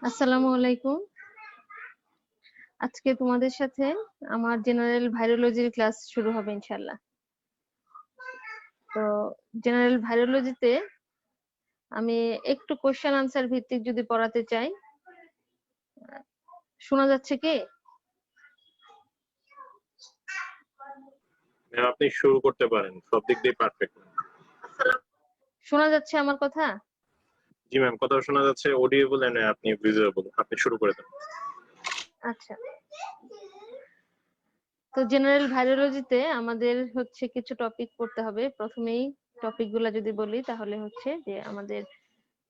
আসসালামু আলাইকুম। আজকে তোমাদের সাথে আমার জেনারেল ভাইরোলজির ক্লাস শুরু হবে ইনশাআল্লাহ। তো জেনারেল ভাইরোলজিতে আমি একটু কোশ্চেন আনসার ভিত্তিক যদি পড়াতে চাই। শোনা যাচ্ছে কি? আপনি শুরু করতে পারেন, সব দিক দিয়ে পারফেক্ট। শোনা যাচ্ছে আমার কথা? জি ম্যাম, কথা শোনা যাচ্ছে, অডিয়েবল এন্ড আপনি ভিজুয়াবল। আপনি শুরু করে দেন। আচ্ছা, তো জেনারেল ভাইরোলজিতে আমাদের হচ্ছে কিছু টপিক পড়তে হবে। প্রথমেই টপিকগুলো যদি বলি তাহলে হচ্ছে যে আমাদের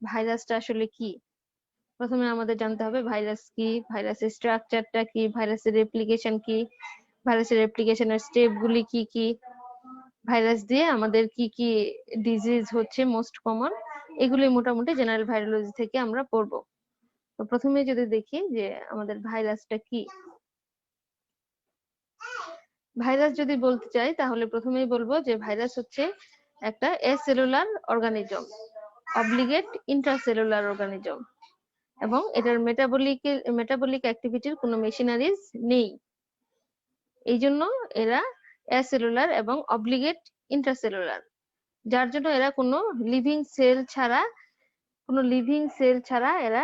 ভাইরাসটা আসলে কি। প্রথমে আমাদের জানতে হবে ভাইরাস কি, ভাইরাসের স্ট্রাকচারটা কি, ভাইরাসের রেপ্লিকেশন কি, ভাইরাসের রেপ্লিকেশনের স্টেপ গুলি কি কি, ভাইরাস দিয়ে আমাদের কি কি ডিজিজ হচ্ছে মোস্ট কমন, এগুলি মোটামুটি জেনারেল ভাইরোলজি থেকে আমরা পড়বো। তো প্রথমে যদি দেখি যে আমাদের ভাইরাসটা কি। ভাইরাস যদি বলতে চাই তাহলে প্রথমেই বলবো যে ভাইরাস হচ্ছে একটা এসেলুলার অর্গানিজম, অব্লিগেট ইন্ট্রাসেলুলার অর্গানিজম, এবং এটার মেটাবলিক অ্যাক্টিভিটির কোনো মেশিনারিজ নেই। এই জন্য এরা অ্যাসেলুলার এবং অব্লিগেট ইন্ট্রাসেলুলার, যার জন্য এরা কোনো লিভিং সেল ছাড়া এরা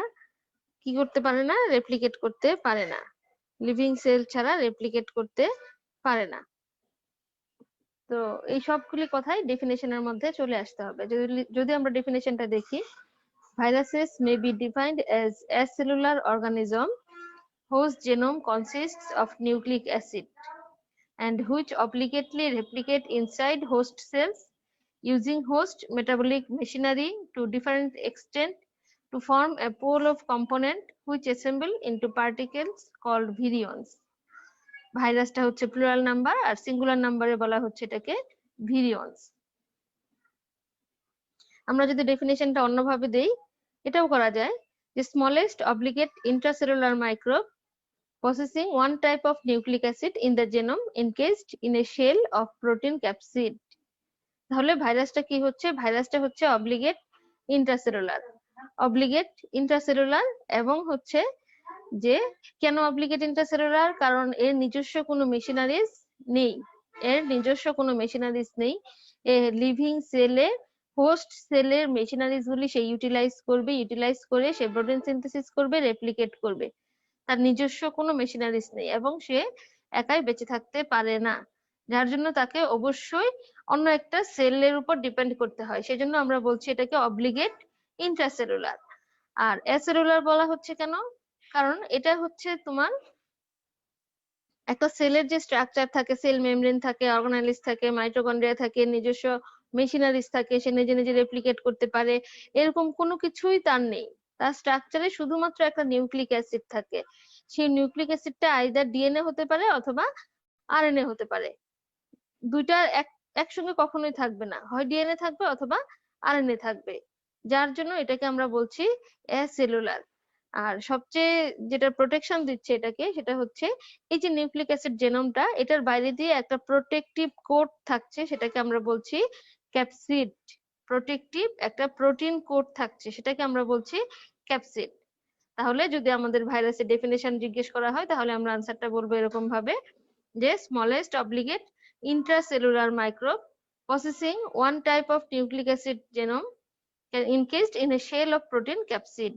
কি করতে পারে না, রেপ্লিকেট করতে পারে না। লিভিং সেল ছাড়া রেপ্লিকেট করতে পারে না। তো এই সবগুলি কথাই ডেফিনেশনের মধ্যে চলে আসতে হবে। যদি আমরা ডেফিনেশনটা দেখি, viruses may be defined as acellular organism whose genome consists of nucleic acid and which obligately replicate inside host cells using host metabolic machinery to different extent to form a pool of component which assemble into particles called virions. ভাইরাসটা হচ্ছে plural number, আর singular নাম্বারে বলা হচ্ছে এটাকে ভিরিয়ন্স। আমরা যদি ডেফিনেশনটা অন্যভাবে দেই, এটাও করা যায় যে smallest obligate intracellular microbe possessing one type of nucleic acid in the genome encased in a shell of protein capsid. তাহলে ভাইরাসটা কি হচ্ছে? ভাইরাসটা হচ্ছে অব্লিগেট ইন্ট্রাসেলুলার এবং হচ্ছে যে কেন অব্লিগেট ইন্ট্রাসেলুলার? কারণ এর নিজস্ব কোনো মেশিনারিজ নেই। লিভিং সেলে হোস্ট সেলের মেশিনারিজ গুলি সে ইউটিলাইজ করে সে প্রোটিন সিনথেসিস করবে, রেপ্লিকেট করবে। তার নিজস্ব কোনো মেশিনারিজ নেই এবং সে একাই বেঁচে থাকতে পারে না, যার জন্য তাকে অবশ্যই অন্য একটা সেলের উপর ডিপেন্ড করতে হয়। সেজন্য আমরা বলছি এটাকে অব্লিগেট ইন্ট্রাসেলুলার। আর অ্যাসেলুলার বলা হচ্ছে কেন? কারণ এটা হচ্ছে তোমার একটা সেলের যে স্ট্রাকচার থাকে, সেল মেমব্রেন থাকে, অর্গানালিস থাকে, মাইটোকন্ড্রিয়া থাকে, নিজস্ব মেশিনারিজ থাকে, সে নিজে নিজে রেপ্লিকেট করতে পারে, এরকম কোনো কিছুই তার নেই। তার স্ট্রাকচারে শুধুমাত্র একটা নিউক্লিক অ্যাসিড থাকে। সেই নিউক্লিক অ্যাসিডটা আইদার ডিএনএ হতে পারে অথবা আরএনএ হতে পারে। দুইটা একসঙ্গে কখনোই থাকবে না, হয় ডিএনএ থাকবে অথবা আরএনএ থাকবে, যার জন্য এটাকে আমরা বলছি অ্যাসেলুলার। আর সবচেয়ে যেটা প্রোটেকশন দিচ্ছে এটাকে, সেটা হচ্ছে এই যে নিউক্লিক অ্যাসিড জেনোমটা, এটার বাইরে দিয়ে একটা প্রোটেকটিভ কোট থাকছে, সেটাকে আমরা বলছি ক্যাপসিড। প্রোটেকটিভ একটা প্রোটিন কোট থাকছে, সেটাকে আমরা বলছি ক্যাপসিড। তাহলে যদি আমাদের ভাইরাসের ডেফিনেশন জিজ্ঞেস করা হয় তাহলে আমরা আনসারটা বলবো এরকম ভাবে যে smallest obligate intracellular microbe possessing one type of nucleic acid genome encased in a shell of protein capsid.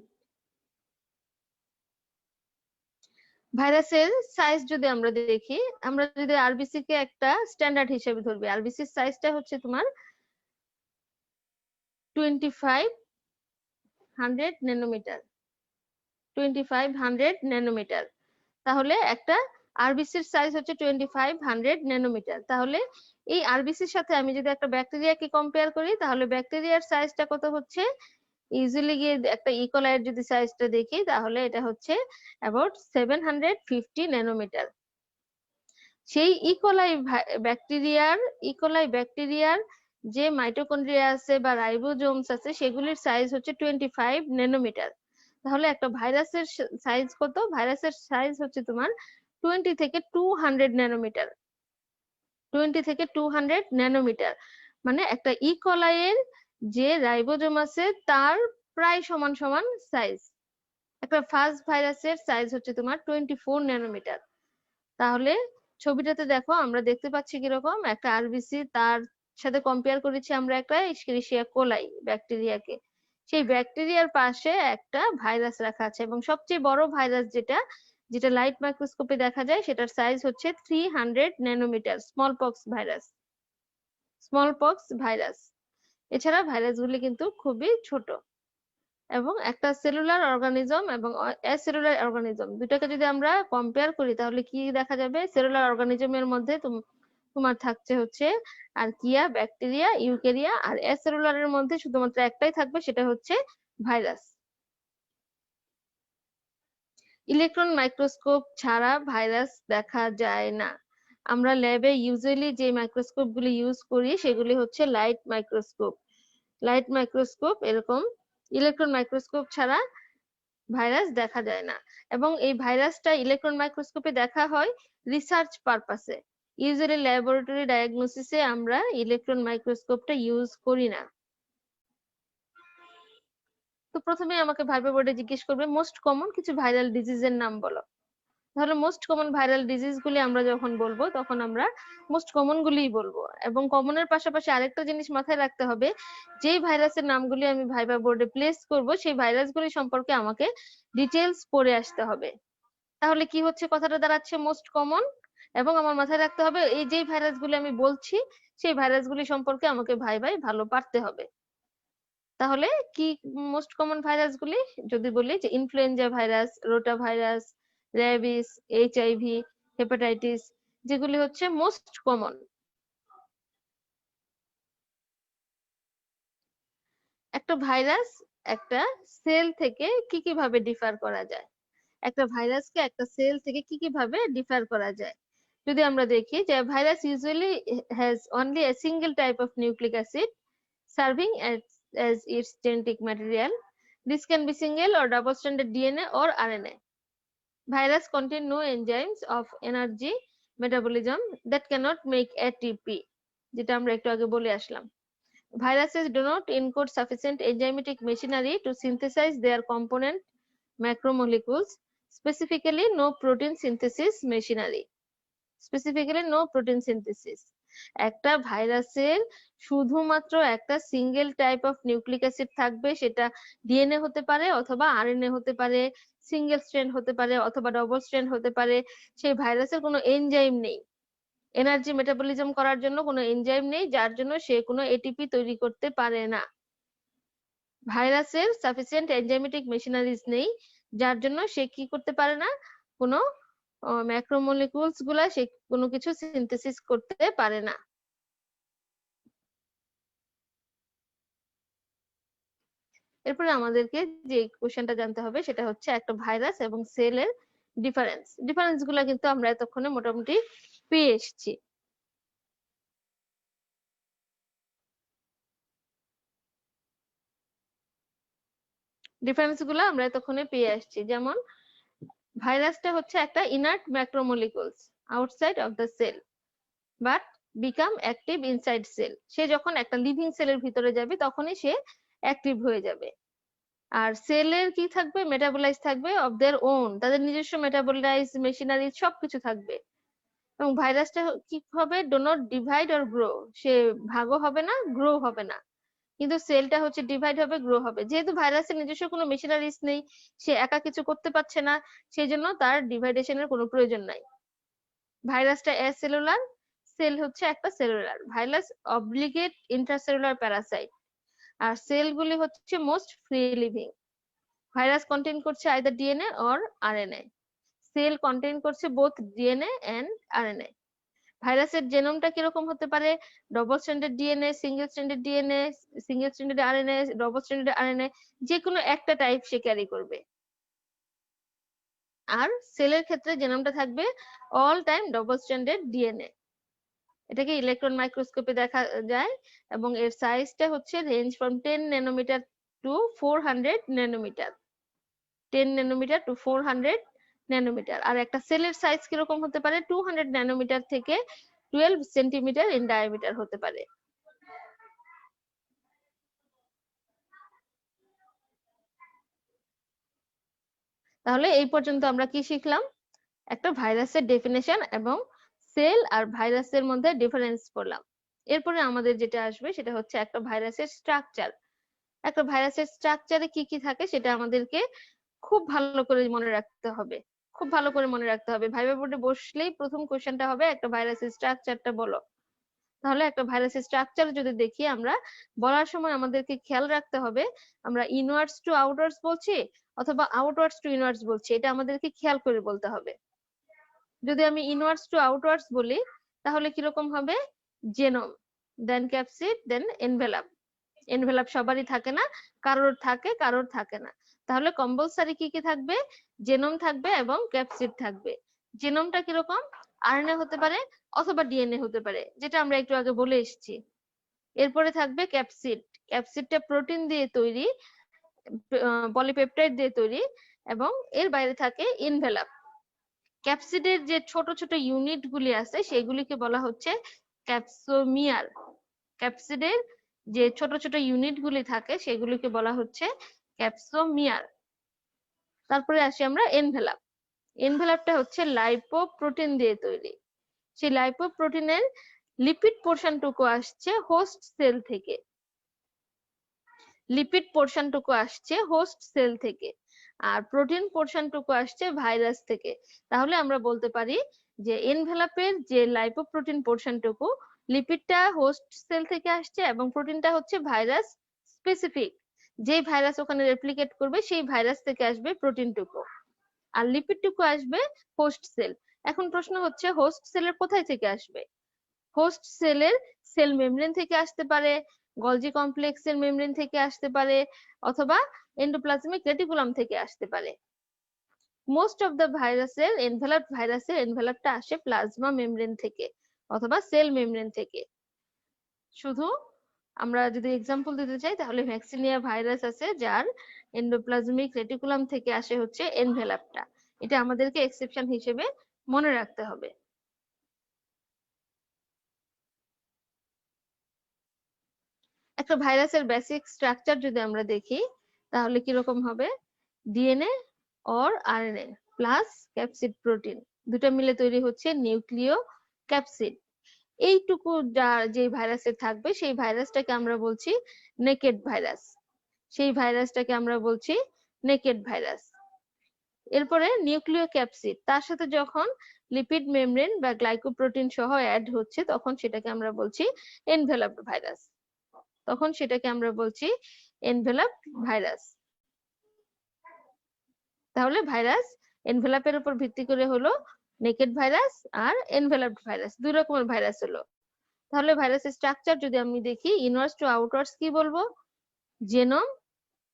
ভাইরাসের সাইজ যদি আমরা দেখি, আমরা যদি আরবিসি কে একটা স্ট্যান্ডার্ড হিসেবে ধরবি, আরবিসি সাইজটা হচ্ছে তোমার 2500 ন্যানোমিটার। 2500 ন্যানোমিটার। তাহলে একটা আরবিসির সাইজ হচ্ছে 2500 ন্যানোমিটার। তাহলে এই আরবিসির সাথে আমি যদি একটা ব্যাকটেরিয়াকে কম্পেয়ার করি, তাহলে ব্যাকটেরিয়ার সাইজটা কত হচ্ছে? ইজিলি গিয়ে একটা ইকোলাইয়ের যদি সাইজটা দেখি তাহলে এটা হচ্ছে অ্যাবাউট 750 ন্যানোমিটার। সেই ইকোলাই ব্যাকটেরিয়ার যে মাইটোকন্ড্রিয়া আছে বা রাইবোজোমস আছে, সেগুলির সাইজ হচ্ছে 25 ন্যানোমিটার। তাহলে একটা ভাইরাসের সাইজ কত? ভাইরাসের সাইজ হচ্ছে তোমার 20 থেকে 200 ন্যানোমিটার। 20 থেকে 200 ন্যানোমিটার মানে একটা ইকোলাইয়ের যে রাইবোজোম আছে তার প্রায় সমান সমান সাইজ। একটা ফাস্ট ভাইরাসের সাইজ হচ্ছে তোমার 24 ন্যানোমিটার। তাহলে ছবিটাতে দেখো আমরা দেখতে পাচ্ছি কিরকম একটা আরবিসি, তার সাথে কম্পেয়ার করেছি আমরা একটা এস্কেরিসিয়া কোলাই ব্যাকটেরিয়াকে। সেই ব্যাকটেরিয়ার পাশে একটা ভাইরাস রাখা আছে এবং সবচেয়ে বড় ভাইরাস যেটা যেটা লাইট মাইক্রোস্কোপে দেখা যায় সেটার সাইজ হচ্ছে 300 ন্যানোমিটার, স্মল পক্স ভাইরাস। এছাড়া ভাইরাসগুলি কিন্তু খুবই ছোট এবং একটা সেলুলার অর্গানিজম এবং অ্যাসেলুলার অর্গানিজম দুটাকে যদি আমরা কম্পেয়ার করি তাহলে কি দেখা যাবে? সেলুলার অর্গানিজমের মধ্যে তোমার থাকছে হচ্ছে আর্কিয়া, ব্যাকটেরিয়া, ইউক্যারিয়া, আর অ্যাসেলুলারের মধ্যে শুধুমাত্র একটাই থাকবে, সেটা হচ্ছে ভাইরাস। ইলেকট্রন মাইক্রোস্কোপ ছাড়া ভাইরাস দেখা যায় না। আমরা ল্যাবে ইউজুয়ালি যে মাইক্রোস্কোপ গুলি ইউজ করি সেগুলি হচ্ছে লাইট মাইক্রোস্কোপ এরকম ইলেকট্রন মাইক্রোস্কোপ ছাড়া ভাইরাস দেখা যায় না। এবং এই ভাইরাসটা ইলেকট্রন মাইক্রোস্কোপে দেখা হয় রিসার্চ পারপাসে। ইউজুয়ালি ল্যাবরেটরি ডায়াগনোসিসে আমরা ইলেকট্রন মাইক্রোস্কোপটা ইউজ করি না। তো প্রথমে আমাকে ভাইবা বোর্ডে জিজ্ঞেস করবে মোস্ট কমন কিছু ভাইরাল ডিজিজের নাম বলো। তাহলে মোস্ট কমন ভাইরাল ডিজিজ গুলি আমরা যখন বলবো তখন আমরা মোস্ট কমন গুলিই বলবো। এবং কমনের পাশাপাশি আরেকটা জিনিস মাথায় রাখতে হবে, যেই ভাইরাসের নামগুলি আমি ভাইবা বোর্ডে প্লেস করব সেই ভাইরাসগুলি সম্পর্কে আমাকে ডিটেলস পড়ে আসতে হবে। তাহলে কি হচ্ছে, কথাটা দাঁড়াচ্ছে মোস্ট কমন, এবং আমার মাথায় রাখতে হবে এই যেই ভাইরাসগুলি আমি বলছি সেই ভাইরাসগুলি সম্পর্কে আমাকে ভাই ভালো পারতে হবে। তাহলে কি মোস্ট কমন ভাইরাসগুলি যদি বলি যে influenza virus, rota virus, rabies, HIV, hepatitis, যেগুলি হচ্ছে মোস্ট কমন। একটা ভাইরাস একটা সেল থেকে কি কি ভাবে ডিফার করা যায়, একটা ভাইরাসকে একটা সেল থেকে কি কি ভাবে ডিফার করা যায়। যদি আমরা দেখি যে virus usually has only a single type of nucleic acid serving as its genetic material. This can be single or double-stranded DNA or RNA. Virus contain no enzymes of energy metabolism that cannot make ATP, যেটা আমরা একটু আগে বলে আসলাম। Viruses do not encode sufficient enzymatic machinery to synthesize their component macromolecules, specifically no protein synthesis machinery. একটা ভাইরাসের শুধুমাত্র একটা single type of nucleic acid থাকবে, সেটা ডিএনএ হতে পারে অথবা আরএনএ হতে পারে, সিঙ্গেল স্ট্র্যান্ড হতে পারে অথবা ডবল স্ট্র্যান্ড হতে পারে। সেই ভাইরাসের কোনো এনজাইম নেই, এনার্জি মেটাবলিজম করার জন্য কোনো এনজাইম নেই, যার জন্য সে কোনো এটিপি তৈরি করতে পারে না। ভাইরাসের সাফিসিয়েন্ট এনজাইমেটিক মেশিনারিজ নেই, যার জন্য সে কি করতে পারে না, কোনো ম্যাক্রোমোলিকুলস গুলা সে কোনো কিছু সিনথেসিস করতে পারে না। এরপরে আমাদেরকে যে কোশ্চেনটা জানতে হবে সেটা হচ্ছে একটা ভাইরাস এবং সেলের ডিফারেন্স গুলা কিন্তু আমরা এতক্ষণে মোটামুটি পেয়ে এসেছি। ডিফারেন্স গুলা আমরা এতক্ষণে পেয়ে আসছি। যেমন ভাইরাসটা হচ্ছে একটা inert macromolecules outside of the cell but become active inside cell. সে যখন একটা লিভিং সেলের ভিতরে যাবে তখনই সে অ্যাক্টিভ হয়ে যাবে। আর সেলের কি থাকবে, মেটাবোলাইজ থাকবে অফ দেয়ার ওন, তাদের নিজস্ব মেটাবোলাইজ মেশিনারি সবকিছু থাকবে। এবং ভাইরাসটা কি হবে, do not divide or grow, সে ভাগও হবে না গ্রো হবে না, কিন্তু সেলটা হচ্ছে ডিভাইড হবে গ্রো হবে। যেহেতু ভাইরাসের নিজস্ব কোনো মেশিনারিজ নেই, সে একা কিছু করতে পারছে না, সেই জন্য তার ডিভাইডেশনের কোনো প্রয়োজন নাই। ভাইরাসটা অ্যাসেলুলার, সেল হচ্ছে একটা cellular. Virus obligate intracellular parasite, আর সেলগুলি হচ্ছে most free living. Virus contain করছে either DNA or RNA, cell contain করছে বোথ ডিএনএ এন্ড আরএনএ। ভাইরাসের জেনোমটা কিরকম হতে পারে, double stranded DNA, single stranded DNA, single stranded RNA, double stranded RNA, যে কোনো একটা টাইপ সে ক্যারি করবে। আর সেলের ক্ষেত্রে জেনোমটা থাকবে all time double stranded DNA. এটাকে ইলেকট্রন মাইক্রোস্কোপে দেখা যায় এবং এর সাইজটা হচ্ছে range from 10 nanometre to 400 nanometre, 10 nanometre to 400 nanometre. আর একটা সেলের সাইজ কিরকম হতে পারে, 200 ন্যানোমিটার থেকে 12 সেন্টিমিটার ইন ডায়ামিটার হতে পারে। তাহলে এই পর্যন্ত আমরা কি শিখলাম? একটা ভাইরাসের ডেফিনেশন এবং সেল আর ভাইরাসের মধ্যে ডিফারেন্স করলাম। এরপরে আমাদের যেটা আসবে সেটা হচ্ছে একটা ভাইরাসের স্ট্রাকচার। একটা ভাইরাসের স্ট্রাকচারে কি কি থাকে সেটা আমাদেরকে খুব ভালো করে মনে রাখতে হবে। খুব ভালো করে মনে রাখতে হবে। ভাইভা বোর্ডে বসলেই প্রথম কোশ্চেনটা হবে একটা ভাইরাসের স্ট্রাকচারটা বলো। তাহলে একটা ভাইরাসের স্ট্রাকচার যদি দেখি আমরা, বলার সময় আমাদেরকে খেয়াল রাখতে হবে আমরা ইনওয়ার্ডস টু আউটওয়ার্ডস বলছি অথবা আউটওয়ার্ডস টু ইনওয়ার্ডস বলছি, এটা আমাদেরকে খেয়াল করে বলতে হবে। যদি আমি ইনওয়ার্ডস টু আউটওয়ার্ডস বলি তাহলে কিরকম হবে? জেনোম, দেন ক্যাপসিড, দেন এনভেলাপ। এনভেলাপ সবারই থাকে না, কারোর থাকে কারোর থাকে না। তাহলে কম্পালসারি কি কি থাকবে? জেনোম থাকবে এবং ক্যাপসিড থাকবে। জেনোমটা কিরকম? আরএনএ হতে পারে অথবা ডিএনএ হতে পারে, যেটা আমরা একটু আগে বলে এসেছি। এরপরে থাকবে ক্যাপসিড। ক্যাপসিডটা প্রোটিন দিয়ে তৈরি, পলিপেপটাইড দিয়ে তৈরি, এবং এর বাইরে থাকে এনভেলাপ। ক্যাপসিডের যে ছোট ছোট ইউনিট গুলি আছে সেগুলিকে বলা হচ্ছে ক্যাপসোমিয়ার। ক্যাপসিডের যে ছোট ছোট ইউনিট গুলি থাকে সেগুলিকে বলা হচ্ছে ক্যাপসোমিয়ার। তারপরে আসি আমরা এনভেলাপ। এনভেলাপটা হচ্ছে লাইপোপ্রোটিন দিয়ে তৈরি। সেই লাইপোপ্রোটিনের লিপিড পোর্শনটুকু আসছে হোস্ট সেল থেকে। লিপিড পোর্শনটুকু আসছে হোস্ট সেল থেকে, আর প্রোটিন পোর্শনটুকু আসছে ভাইরাস থেকে। তাহলে আমরা বলতে পারি যে এনভেলাপের যে লাইপোপ্রোটিন পোর্শনটুকু, লিপিডটা হোস্ট সেল থেকে আসছে এবং প্রোটিনটা হচ্ছে ভাইরাস স্পেসিফিক। যে ভাইরাস ওখানে রেপ্লিকেট করবে সেই ভাইরাস থেকে আসবে প্রোটিনটুকু, আর লিপিডটুকু আসবে হোস্ট সেল। এখন প্রশ্ন হচ্ছে হোস্ট সেলের কোথায় থেকে আসবে? হোস্ট সেলের সেল মেমব্রেন থেকে আসতে পারে, গলজি কমপ্লেক্সের মেমব্রেন থেকে আসতে পারে, অথবা এন্ডোপ্লাজমিক রেটিকুলাম থেকে আসতে পারে। মোস্ট অফ দ্য ভাইরাসের এনভেলাপটা আসে প্লাজমা মেমব্রেন থেকে অথবা সেল মেমব্রেন থেকে। শুধু আমরা যদি এক্সাম্পল দিতে চাই তাহলে ভ্যাকসিনিয়া ভাইরাস আছে যার এন্ডোপ্লাজমিক রেটিকুলাম থেকে আসে হচ্ছে এনভেলাপটা। এটা আমাদেরকে এক্সেপশন হিসেবে মনে রাখতে হবে। একটা ভাইরাসের বেসিক স্ট্রাকচার যদি আমরা দেখি তাহলে কিরকম হবে? DNA or RNA plus capsid protein, দুটো মিলে তৈরি হচ্ছে নিউক্লিয় ক্যাপসিড। এইটুকু যে ভাইরাসের থাকবে সেই ভাইরাসটাকে আমরা বলছি নেকেড ভাইরাস। সেই ভাইরাসটাকে আমরা বলছি নেকেড ভাইরাস। এরপরে নিউক্লিয় ক্যাপসিড, তার সাথে যখন লিপিড মেমব্রেন বা গ্লাইকোপ্রোটিন সহ অ্যাড হচ্ছে তখন সেটাকে আমরা বলছি এনভেলপড ভাইরাস। তখন সেটাকে আমরা বলছি এনভেলপড ভাইরাস। তাহলে ভাইরাস এনভেলপের উপর ভিত্তি করে হলো নেকেড ভাইরাস আর এনভেলপড ভাইরাস, দুই রকমের ভাইরাস হলো। তাহলে ভাইরাসের স্ট্রাকচার যদি আমি দেখি, ইনওয়ার্ডস টু আউটওয়ার্ডস কি বলবো? জেনোম,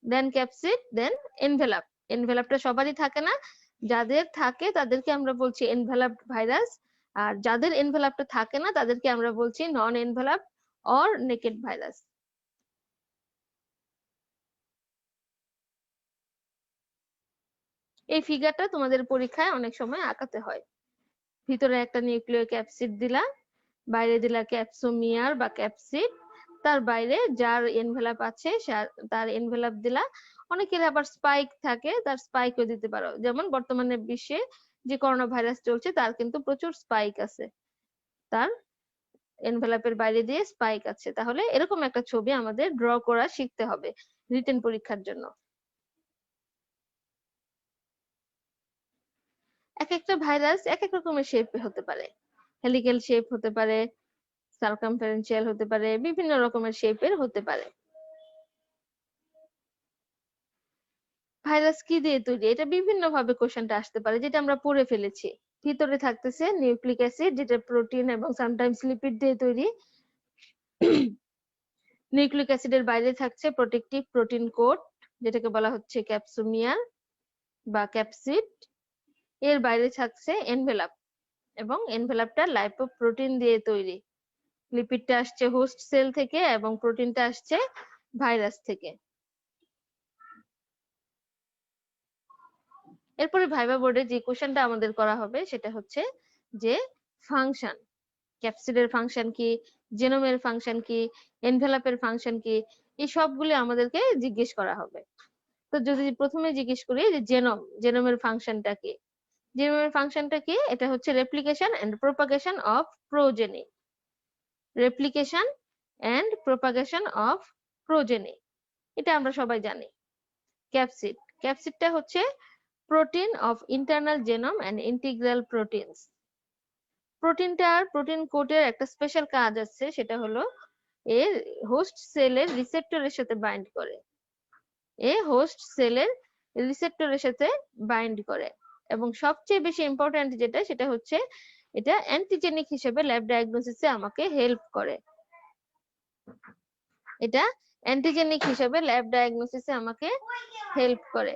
দেন ক্যাপসিড, দেন এনভেলপ। এনভেলপটা সবারই থাকে না, যাদের থাকে তাদেরকে আমরা বলছি এনভেলপড ভাইরাস, আর যাদের এনভেলপটা থাকে না তাদেরকে আমরা বলছি নন এনভেলপ অর নেকেড ভাইরাস। এই ফিগারটা তোমাদের পরীক্ষায় অনেক সময় আঁকাতে হয়। ভিতরে একটা নিউক্লিয় ক্যাপসিড দিলা, বাইরে দিলা ক্যাপসোমিয়ার বা ক্যাপসিড, তার বাইরে যার এনভেলাপ আছে তার এনভেলাপ দিলা। অনেকের আবার স্পাইক থাকে, তার স্পাইকও দিতে পারো। যেমন বর্তমানে বিশ্বে যে করোনা ভাইরাস চলছে তার কিন্তু প্রচুর স্পাইক আছে, তার এনভেলাপের বাইরে দিয়ে স্পাইক আছে। তাহলে এরকম একটা ছবি আমাদের ড্র করা শিখতে হবে রিটেন পরীক্ষার জন্য। এক একটা ভাইরাস এক এক রকমের শেপ হতে পারে, হেলিক্যাল শেপ হতে পারে, সার্কামফারেন্সিয়াল হতে পারে, বিভিন্ন রকমের শেপের হতে পারে। ভাইরাস কি দিয়ে তৈরি? এটা বিভিন্ন ভাবে কোশ্চেনটা আসতে পারে, যেটা আমরা পড়ে ফেলেছি। ভিতরে থাকতেছে নিউক্লিক অ্যাসিড, যেটা প্রোটিন এবং সামটাইমস লিপিড দিয়ে তৈরি। নিউক্লিক অ্যাসিডের বাইরে থাকছে প্রোটেক্টিভ প্রোটিন কোট, যেটাকে বলা হচ্ছে ক্যাপসোমিয়ার বা ক্যাপসিড। এর বাইরে থাকছে এনভেলাপ, এবং এনভেলাপটা লাইপোপ্রোটিন দিয়ে তৈরি। লিপিডটা আসছে হোস্ট সেল থেকে এবং প্রোটিনটা আসছে ভাইরাস থেকে। এরপরে ভাইবা বোর্ডে যে কোশ্চেনটা আমাদের করা হবে সেটা হচ্ছে যে ফাংশন, ক্যাপসিডের ফাংশন কি, জেনোমের ফাংশন কি, এনভেলাপের ফাংশন কি, এই সবগুলো আমাদেরকে জিজ্ঞেস করা হবে। তো যদি প্রথমে জিজ্ঞেস করি যে জেনোমের ফাংশনটা কি? জেনোমের ফাংশনটা কি? এটা হচ্ছে replication and propagation of progeny. Replication and propagation of progeny, এটা আমরা সবাই জানি। ক্যাপসিড, ক্যাপসিডটা হচ্ছে protein of internal genome and integral proteins. প্রোটিনটার প্রোটিন কোডের একটা স্পেশাল কাজ আছে, সেটা হলো এর হোস্ট সেলের রিসেপ্টরের সাথে বাইন্ড করে। হোস্ট সেলের রিসেপ্টরের সাথে বাইন্ড করে এবং সবচেয়ে বেশি ইম্পর্ট্যান্ট যেটা, সেটা হচ্ছে এটা অ্যান্টিজেনিক হিসেবে ল্যাব ডায়াগনোসিসে আমাকে হেল্প করে। এটা অ্যান্টিজেনিক হিসেবে ল্যাব ডায়াগনোসিসে আমাকে হেল্প করে।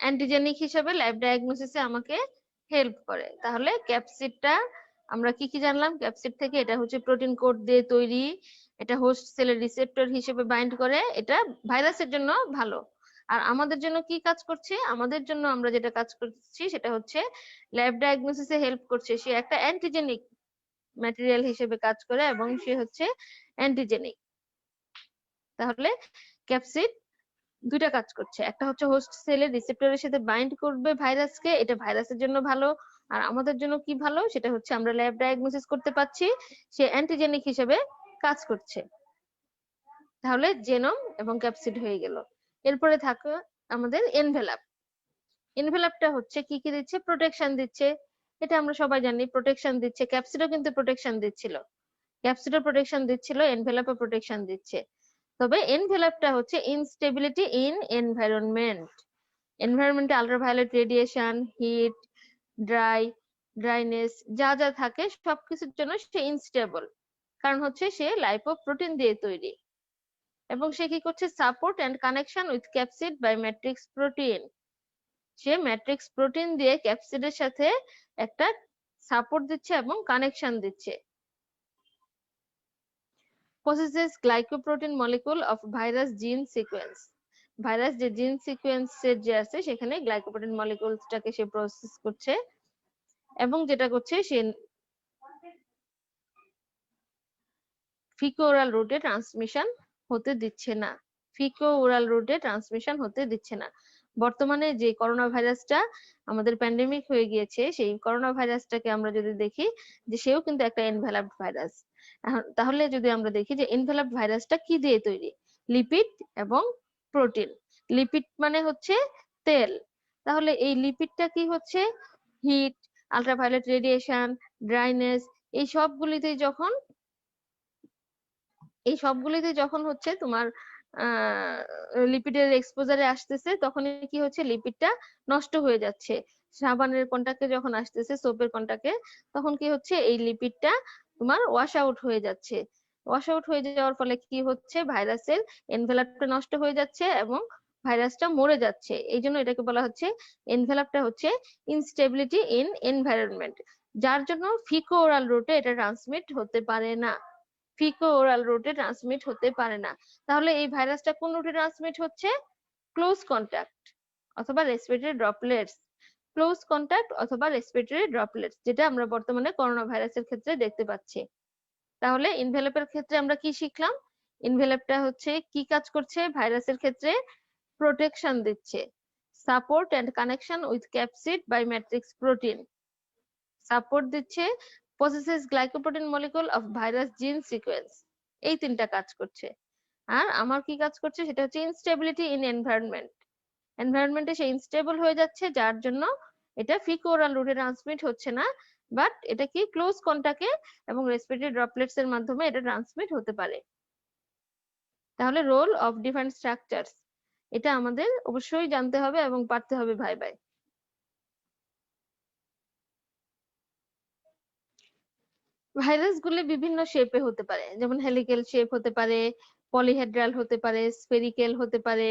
অ্যান্টিজেনিক হিসেবে ল্যাব ডায়াগনোসিসে আমাকে হেল্প করে। তাহলে ক্যাপসিডটা আমরা কি কি জানলাম ক্যাপসিড থেকে? এটা হচ্ছে প্রোটিন কোড দিয়ে তৈরি, এটা হোস্ট সেলের রিসেপ্টর হিসেবে বাইন্ড করে, এটা ভাইরাসের জন্য ভালো। আর আমাদের জন্য কি কাজ করছে? আমাদের জন্য আমরা যেটা কাজ করছি সেটা হচ্ছে ল্যাব ডায়াগনোসিসে হেল্প করছে। সে একটা অ্যান্টিজেনিক ম্যাটেরিয়াল হিসেবে কাজ করে এবং সে হচ্ছে অ্যান্টিজেনিক। তাহলে ক্যাপসিড দুইটা কাজ করছে, একটা হচ্ছে হোস্ট সেলের রিসেপ্টরের সাথে বাইন্ড করবে ভাইরাসকে, এটা ভাইরাসের জন্য ভালো। আর আমাদের জন্য কি ভালো? সেটা হচ্ছে আমরা ল্যাব ডায়াগনোসিস করতে পারছি, সে অ্যান্টিজেনিক হিসেবে কাজ করছে। তাহলে জেনোম এবং ক্যাপসিড হয়ে গেল। এরপরে থাকে আমাদের এনভেলাপ। এনভেলাপটা হচ্ছে কি কি দিচ্ছে? প্রোটেকশন দিচ্ছে, এটা আমরা সবাই জানি প্রোটেকশন দিচ্ছে। ক্যাপসিডও কিন্তু প্রোটেকশন দিচ্ছিল, ক্যাপসিডও প্রোটেকশন দিচ্ছিল, এনভেলাপও প্রোটেকশন দিচ্ছে। তবে এনভেলাপটা হচ্ছে ইনস্টেবিলিটি ইন এনভায়রনমেন্ট। এনভায়রনমেন্টে আল্ট্রাভায়োলেট রেডিয়েশন, হিট, ড্রাইনেস যা যা থাকে সবকিছুর জন্য সে ইনস্টেবল, কারণ হচ্ছে সে লাইপোপ্রোটিন দিয়ে তৈরি। এবং সে কি করছে? Support and connection with capsid by matrix protein. সে ম্যাট্রিক্স প্রোটিন দিয়ে ক্যাপসিডের সাথে একটা সাপোর্ট দিচ্ছে এবং কানেকশন দিচ্ছে। possesses glycoprotein molecule of virus gene sequence. Virus যে জিন সিকোয়েন্সের যে আছে সেখানে গ্লাইকোপ্রোটিন মলিকিউলসটাকে সে প্রসেস করছে এবং যেটা করছে সে ফিকো ওরাল রুটে ট্রান্সমিশন হতে দিচ্ছে না। ফিকো ওরাল রুটে ট্রান্সমিশন হতে দিচ্ছে না। বর্তমানে যে করোনা ভাইরাসটা আমাদের প্যান্ডেমিক হয়ে গিয়েছে, সেই করোনা ভাইরাসটাকে আমরা যদি দেখি যে সেও কিন্তু একটা এনভেলাপড ভাইরাস। তাহলে যদি আমরা দেখি যে এনভেলাপড ভাইরাসটা কি দিয়ে তৈরি? লিপিড এবং প্রোটিন। লিপিড মানে হচ্ছে তেল। তাহলে এই লিপিডটা কি হচ্ছে? হিট, আল্ট্রাভায়োলেট রেডিয়েশন, ড্রাইনেস এই সবগুলিতে যখন হচ্ছে তোমার লিপিডের এক্সপোজারে আসতেছে, তখন কি হচ্ছে? লিপিডটা নষ্ট হয়ে যাচ্ছে। সাবানের কন্টাক্টে যখন আসতেছে, সোপের কন্টাক্টে, তখন কি হচ্ছে? এই লিপিডটা তোমার ওয়াশ আউট হয়ে যাচ্ছে। ওয়াশ আউট হয়ে যাওয়ার ফলে কি হচ্ছে? ভাইরাসের এনভেলাপটা নষ্ট হয়ে যাচ্ছে এবং ভাইরাসটা মরে যাচ্ছে। এই জন্য এটাকে বলা হচ্ছে, এনভেলাপটা হচ্ছে ইনস্টেবিলিটি ইন এনভায়রনমেন্ট, যার জন্য ফিকো ওরাল রুটে এটা ট্রান্সমিট হতে পারে না। ফিকো ওরাল রুটে ট্রান্সমিট হতে পারে না। তাহলে এই ভাইরাসটা কোন রুটে ট্রান্সমিট হচ্ছে? ক্লোজ কন্টাক্ট অথবা রেসপিরেটরি ড্রপলেটস। ক্লোজ কন্টাক্ট অথবা রেসপিরেটরি ড্রপলেটস, যেটা আমরা বর্তমানে করোনা ভাইরাসের ক্ষেত্রে দেখতে পাচ্ছি। তাহলে ইনভেলপের ক্ষেত্রে আমরা কি শিখলাম? ইনভেলপটা হচ্ছে কি কাজ করছে? ভাইরাসের ক্ষেত্রে প্রোটেকশন দিচ্ছে। Support and connection with capsid by matrix protein. Support দিচ্ছে, possesses glycoprotein molecule of virus gene sequence। এই তিনটা কাজ করছে। আর আমার কি কাজ করছে? সেটা হচ্ছে ইনস্টেবিলিটি ইন এনভায়রনমেন্ট। এনভায়রনমেন্টে সে ইনস্টেবল হয়ে যাচ্ছে, যার জন্য এটা ফিকো ওরাল রুটে ট্রান্সমিট হচ্ছে না, বাট এটা কি ক্লোজ কন্টাক্টে এবং রেসপিরেটরি ড্রপলেটস এর মাধ্যমে এটা ট্রান্সমিট হতে পারে। তাহলে রোল অফ ডিফারেন্ট স্ট্রাকচারস, এটা আমাদের অবশ্যই জানতে হবে এবং পারতে হবে ভাই ভাই। ভাইরাস গুলি বিভিন্ন শেপে হতে পারে, যেমন হেলিক্যাল শেপ হতে পারে, পলিহেড্রাল হতে পারে, স্ফেরিক্যাল হতে পারে,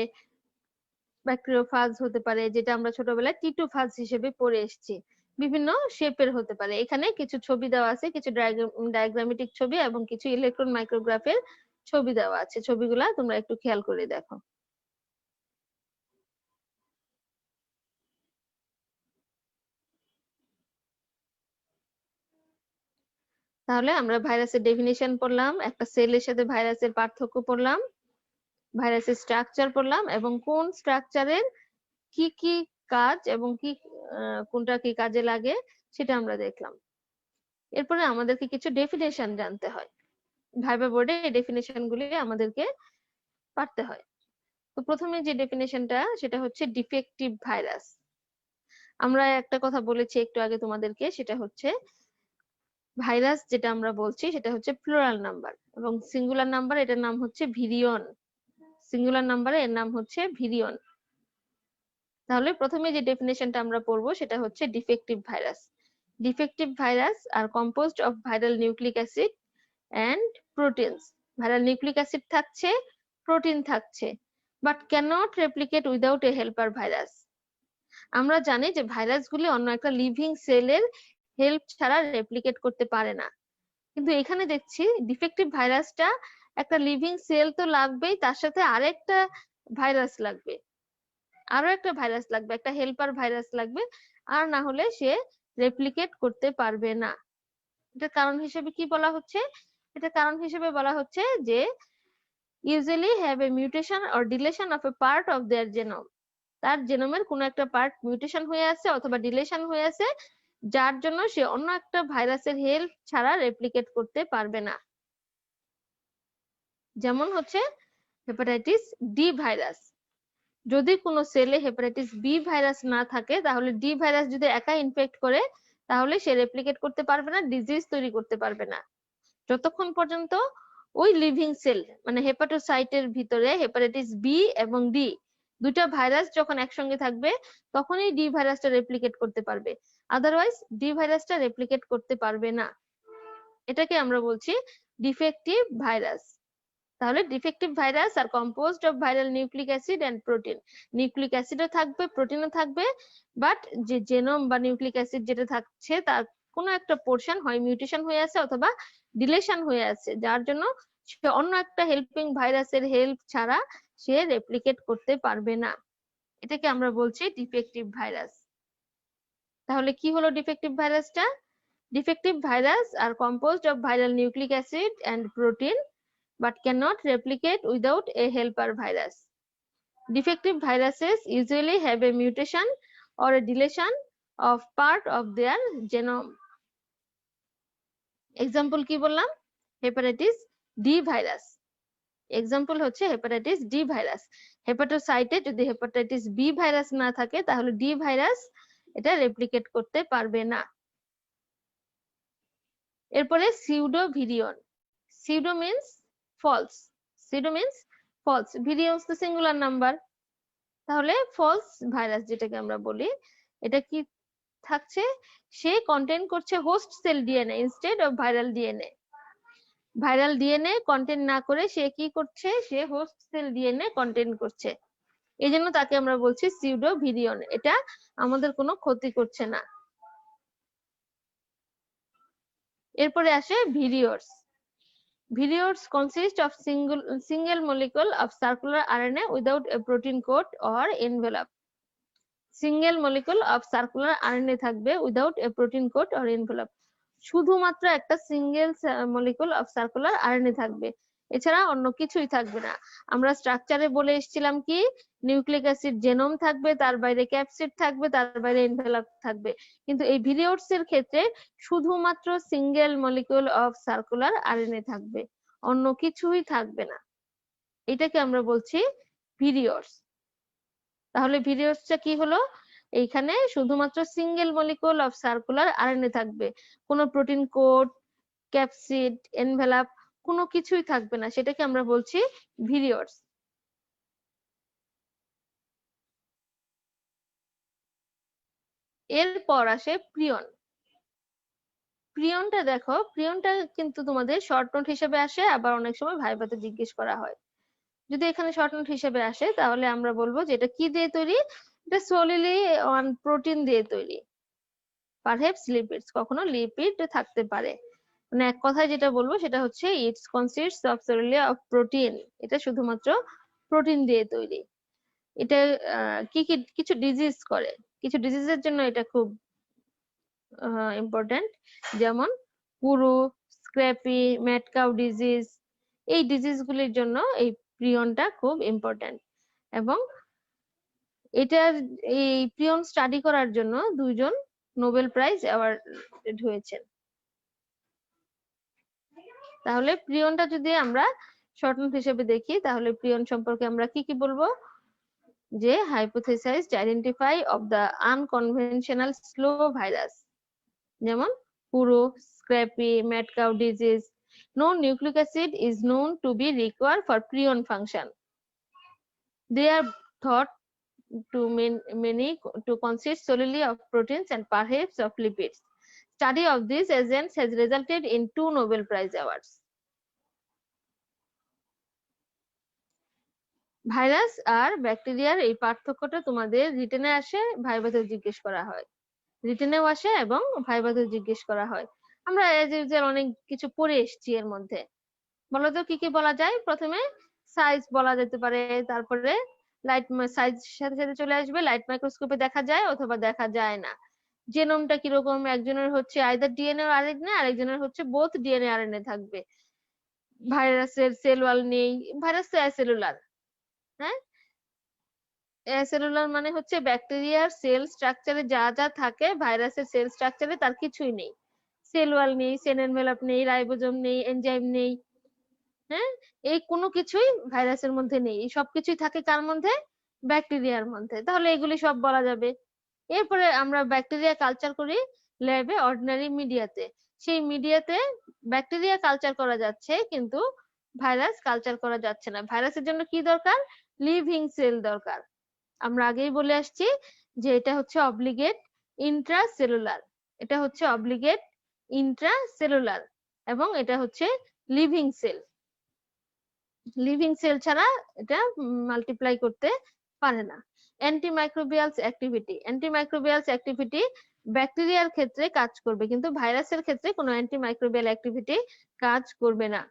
ব্যাকটেরিওফাজ হতে পারে, যেটা আমরা ছোটবেলায় টিটোফাজ হিসেবে পড়ে এসেছি। বিভিন্ন শেপের হতে পারে। এখানে কিছু ছবি দেওয়া আছে, কিছু ডায়াগ্রামেটিক ছবি এবং কিছু ইলেকট্রন মাইক্রোগ্রাফের ছবি দেওয়া আছে। ছবিগুলা তোমরা একটু খেয়াল করে দেখো। তাহলে আমরা ভাইরাসের ডেফিনিশন পড়লাম, একটা সেলের সাথে ভাইরাসের পার্থক্য পড়লাম, ভাইরাসের স্ট্রাকচার পড়লাম এবং কোন স্ট্রাকচারের কি কি কাজ এবং কি কোনটা কি কাজে লাগে সেটা আমরা দেখলাম। এরপরে আমাদেরকে কিছু ডেফিনেশন জানতে হয়, ভাইবা বোর্ডে এই ডেফিনেশন গুলি আমাদেরকে পারতে হয়। তো প্রথমে যে ডেফিনেশনটা সেটা হচ্ছে ডিফেক্টিভ ভাইরাস। আমরা একটা কথা বলেছি একটু আগে তোমাদেরকে, সেটা হচ্ছে ভাইরাস যেটা আমরা বলছি সেটা হচ্ছে প্লুরাল নাম্বার এবং সিঙ্গুলার নাম্বার এটার নাম হচ্ছে ভিরিয়ন। সিঙ্গুলার নাম্বারে এর নাম হচ্ছে ভিরিয়ন। তাহলে প্রথমে যে ডেফিনেশনটা আমরা পড়বো সেটা হচ্ছে defective virus. Defective virus are composed of viral nucleic acid and proteins. Viral nucleic acid থাকছে, প্রোটিন থাকছে, but cannot replicate without a helper virus. আমরা জানি যে ভাইরাসগুলি অন্য একটা লিভিং সেলের হেল্প ছাড়া রেপ্লিকেট করতে পারে না, কিন্তু এখানে দেখছি ডিফেক্টিভ ভাইরাসটা একটা লিভিং সেল তো লাগবেই, তার সাথে আরেকটা ভাইরাস লাগবে, আরো একটা ভাইরাস লাগবে, একটা হেল্পার ভাইরাস লাগবে, আর না হলে সে রেপ্লিকেট করতে পারবে না। এটা কারণ হিসেবে কি বলা হচ্ছে? এটা কারণ হিসেবে বলা হচ্ছে যে usually have a mutation or deletion of a part of their genome. তার জেনোমের কোনো একটা পার্ট মিউটেশন হয়ে আছে অথবা ডিলেশন হয়ে আছে, যার জন্য সে অন্য একটা ভাইরাসের হেল্প ছাড়া রেপ্লিকেট করতে পারবে না। যেমন হচ্ছে হেপাটাইটিস ডি ভাইরাস। যদি কোনো সেলে হেপাটাইটিস বি ভাইরাস না থাকে, তাহলে ডি ভাইরাস যদি একা ইনফেক্ট করে তাহলে সে রেপ্লিকেট করতে পারবে না, ডিজিজ তৈরি করতে পারবে না। যতক্ষণ পর্যন্ত ওই লিভিং সেল মানে হেপাটোসাইটের ভিতরে হেপাটাইটিস বি এবং ডি দুইটা ভাইরাস যখন একসঙ্গে থাকবে তখনই ডি ভাইরাসটা রেপ্লিকেট করতে পারবে, আদারওয়াইজ ডি ভাইরাসটা রেপ্লিকেট করতে পারবে না। এটাকে আমরা বলছি ডিফেক্টিভ ভাইরাস। তাহলে defective virus are composed of viral nucleic acid and protein. Nucleic অ্যাসিডও থাকবে, প্রোটিনও থাকবে, বাট যে জেনোম বা নিউক্লিক অ্যাসিড যেটা থাকছে তার কোনো একটা পোর্শন হয় মিউটেশন হয়ে আছে অথবা ডিলেশন হয়ে আছে, যার জন্য সে অন্য একটা হেল্পিং ভাইরাসের হেল্প ছাড়া সে রেপ্লিকেট করতে পারবে না। এটাকে আমরা বলছি ডিফেক্টিভ ভাইরাস। তাহলে কি হলো ডিফেক্টিভ ভাইরাসটা? Defective virus are composed of viral nucleic acid and protein but cannot replicate without a helper virus. Defective viruses usually have a mutation or a deletion of part of their genome. Example কি বললাম? Hepatitis D virus. Example হচ্ছে hepatitis D virus. হেপাটোসাইটে যদি hepatitis B virus না থাকে তাহলে D virus এটা replicate করতে পারবে না। এরপরে pseudo virion. Pseudo means false, pseudo means false, virions তো সিঙ্গুলার নাম্বার, তাহলে ফলস ভাইরাস যেটাকে আমরা বলি এটা কি থাকছে? সে কন্টেইন করছে host cell DNA instead of viral DNA. Viral DNA contain না করে সে কি করছে? সে হোস্ট সেল ডিএনএ কন্টেইন করছে, এই জন্য তাকে আমরা বলছি সিউডো ভিরিয়ন। এটা আমাদের কোনো ক্ষতি করছে না। এরপরে আসে ভিরিওর্স। Virions consist of single molecule of circular RNA without a protein coat or envelope. Single molecule of circular RNA থাকবে without a protein coat or envelope. শুধুমাত্র একটা single molecule of circular RNA থাকবে, এছাড়া অন্য কিছুই থাকবে না। আমরা স্ট্রাকচারে বলে এসেছিলাম কি নিউক্লিক অ্যাসিড জেনোম থাকবে, তার বাইরে ক্যাপসিড থাকবে, তার বাইরে এনভেলপ থাকবে, কিন্তু এই ভিরিওর্স এর ক্ষেত্রে শুধুমাত্র single molecule of circular RNA থাকবে, অন্য কিছুই থাকবে না। এটাকে আমরা বলছি ভিরিওর্স। তাহলে ভিরিওর্সটা কি হলো? এইখানে শুধুমাত্র single molecule of circular RNA থাকবে, কোনো প্রোটিন কোড, ক্যাপসিড, এনভেলাপ কোনো কিছুই থাকবে না, সেটাকে আমরা বলছি ভিরিওর্স। এরপর আসে প্রিয়ন। প্রিয়নটা দেখো, প্রিয়নটা কিন্তু তোমাদের শর্ট নোট হিসেবে আসে, আবার অনেক সময় ভাইভাতে জিজ্ঞেস করা হয়। যদি এখানে শর্ট নোট হিসেবে আসে তাহলে আমরা বলবো যে এটা কি দিয়ে তৈরি? এটা সোলিলি অন প্রোটিন দিয়ে তৈরি, পারহ্যাপস লিপিডস, কখনো লিপিড থাকতে পারে। মানে এক কথায় যেটা বলবো সেটা হচ্ছে it's consists of solely of protein, এটা শুধুমাত্র প্রোটিন দিয়ে তৈরি। এটা কি কি কিছু ডিজিজ করে, কিছু ডিজিজের জন্য এটা খুব ইম্পর্টেন্ট, যেমন পুরু, স্ক্র্যাপি, ম্যাড কাউ ডিজিজ, এই ডিজিজ গুলির জন্য এই প্রিয়নটা খুব ইম্পর্টেন্ট। এবং এটার এই প্রিয়ন স্টাডি করার জন্য 2 জন নোবেল প্রাইজ অ্যাওয়ার্ডেড হয়েছেন। তাহলে প্রিয়নটা যদি আমরা শর্ট নোট হিসেবে দেখি, তাহলে প্রিয়ন সম্পর্কে আমরা কি কি বলবো? যে hypothesized identify of the unconventional slow virus, যেমন পুরো, স্ক্র্যাপি, mad cow disease. No nucleic acid is known to be required for prion function. They are thought to many to consist solely of proteins and perhaps of lipids. Study of these agents has resulted in 2 Nobel Prize awards. Virus আর ব্যাকটেরিয়ার এই পার্থক্যটা তোমাদের রিটেনে আসে, ভাইভাতেও জিজ্ঞেস করা হয়। রিটেনেও আসে এবং ভাইভাতেও জিজ্ঞেস করা হয়। আমরা এজ ইউজুয়াল অনেক কিছু পড়ে এসেছি এর মধ্যে। বলো তো কি কি বলা যায়? প্রথমে সাইজ বলা যেতে পারে, তারপরে লাইট সাইজ সাথে সাথে চলে আসবে, লাইট মাইক্রোস্কোপে দেখা যায় অথবা দেখা যায় না। জেনোমটা কিরকম? একজনের হচ্ছে আইদার ডিএনএ আর আরএনএ, আরেকজনের হচ্ছে বোথ ডিএনএ আরএনএ থাকবে। ভাইরাসের সেল ওয়াল নেই, ভাইরাস তো অ্যাসেলুলার। হ্যাঁ, অ্যাসেলুলার মানে হচ্ছে ব্যাকটেরিয়ার সেল স্ট্রাকচারে যা যা থাকে ভাইরাসের সেল স্ট্রাকচারে তার কিছুই নেই। সেল ওয়াল নেই, সেল এনভেলপ নেই, রাইবোজোম নেই, এনজাইম নেই। হ্যাঁ, এই কোনো কিছুই ভাইরাসের মধ্যে নেই। এই সবকিছুই থাকে কার মধ্যে? ব্যাকটেরিয়ার মধ্যে। তাহলে এগুলি সব বলা যাবে। এরপরে আমরা ব্যাকটেরিয়া কালচার করি ল্যাবে অর্ডিনারি মিডিয়াতে। সেই মিডিয়াতে ব্যাকটেরিয়া কালচার করা যাচ্ছে, কিন্তু ভাইরাস কালচার করা যাচ্ছে না। ভাইরাসের জন্য কি দরকার? লিভিং সেল দরকার। আমরা আগেই বলে আসছি যে এটা হচ্ছে অব্লিগেট ইন্ট্রাসেলুলার, এটা হচ্ছে অব্লিগেট ইন্ট্রাসেলুলার এবং এটা হচ্ছে লিভিং সেল। লিভিং সেল ছাড়া এটা মাল্টিপ্লাই করতে পারে না। অ্যান্টিমাইক্রোবিয়ালস অ্যাক্টিভিটি, অ্যান্টিমাইক্রোবিয়ালস অ্যাক্টিভিটি ব্যাকটেরিয়ার ক্ষেত্রে কাজ করবে, কিন্তু ভাইরাসের ক্ষেত্রে কোনো অ্যান্টিমাইক্রোবিয়াল অ্যাক্টিভিটি কাজ করবে না।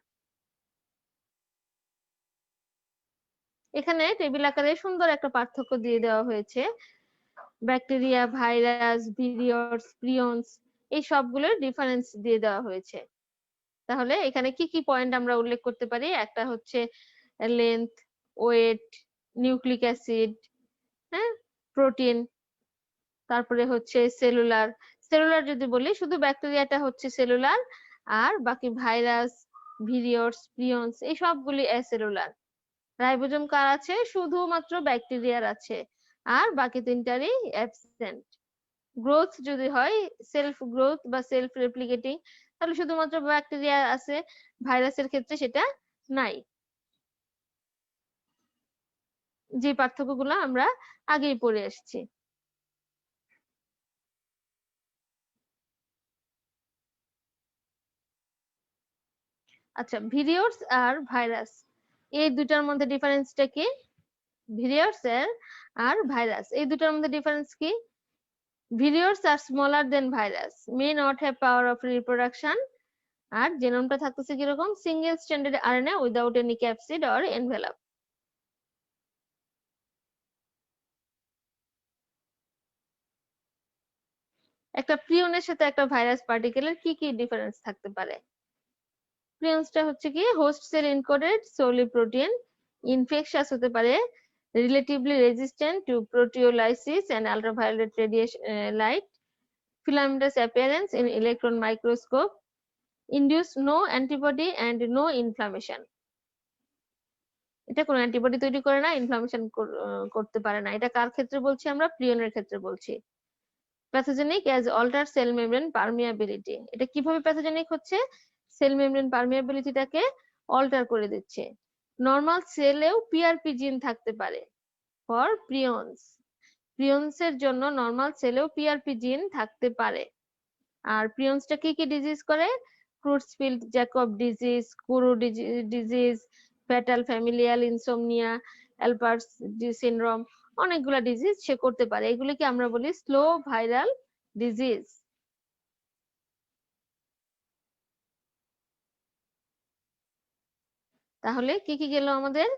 এখানে টেবিল আকারে সুন্দর একটা পার্থক্য দিয়ে দেওয়া হয়েছে। ব্যাকটেরিয়া, ভাইরাস, ভিরিয়স, প্রিয়ন্স, এই সবগুলোর ডিফারেন্স দিয়ে দেওয়া হয়েছে। তাহলে এখানে কি কি পয়েন্ট আমরা উল্লেখ করতে পারি? একটা হচ্ছে লেন্থ, ওয়েট, নিউক্লিক অ্যাসিড, হ্যাঁ, প্রোটিন, তারপরে হচ্ছে সেলুলার। সেলুলার যদি বলি, শুধু ব্যাকটেরিয়াটা হচ্ছে সেলুলার, আর বাকি ভাইরাস, ভিরিয়স, প্রিয়ন্স এই সবগুলি অ্যাসেলুলার। রাইবোজোম কার আছে? শুধুমাত্র ব্যাকটেরিয়ার আছে, আর বাকি তিনটারই অ্যাবসেন্ট। গ্রোথ যদি হয় সেলফ গ্রোথ বা সেলফ রেপ্লিকেটিং, তাহলে শুধুমাত্র ব্যাকটেরিয়া আছে, ভাইরাসের ক্ষেত্রে সেটা নাই। যে পার্থক্যগুলো আমরা আগেই পড়ে আসছি। আচ্ছা, ভিরিয়স আর ভাইরাস এই দুটার মধ্যে ডিফারেন্সটা কি? ভিরিয়স আর ভাইরাস এই দুটার মধ্যে ডিফারেন্স কি? Viroids are smaller than virus, may not have power of reproduction. আর জেনোমটা থাকতেছে কিরকম? Single standard RNA without any capsid or envelope. একটা প্রিয়নের সাথে একটা ভাইরাস পার্টিকেলের কি কি ডিফারেন্স থাকতে পারে? প্রিয়ন্সটা হচ্ছে কি host cell encoded solely protein, infectious হতে পারে, relatively resistant to proteolysis and ultraviolet radiation light, filamentous appearance in electron microscope, induce no antibody and no inflammation. এটা কোনো অ্যান্টিবডি তৈরি করে না, ইনফ্লামেশন করতে পারে না। এটা কার ক্ষেত্রে বলছি আমরা? প্রিয়নের ক্ষেত্রে বলছি। Pathogenic as alter cell membrane permeability, এটা কিভাবে প্যাথোজেনিক হচ্ছে? সেল মেমব্রেন পারমিয়াবিলিটিটাকে অল্টার করে দিচ্ছে। নরমাল সেলেও পিআরপি জিন থাকতে পারে ফর প্রিয়ন্স। প্রিয়ন্সের জন্য নরমাল সেলেও পিআরপি জিন থাকতে পারে। আর প্রিয়ন্সটা কি কি ডিজিজ করে? Creutzfeldt Jakob disease, kuru disease, fatal familial insomnia, Alpers syndrome, অনেকগুলা ডিজিজ সে করতে পারে। এগুলিকে আমরা বলি স্লো ভাইরাল ডিজিজ। তাহলে কি কি গেল আমাদের?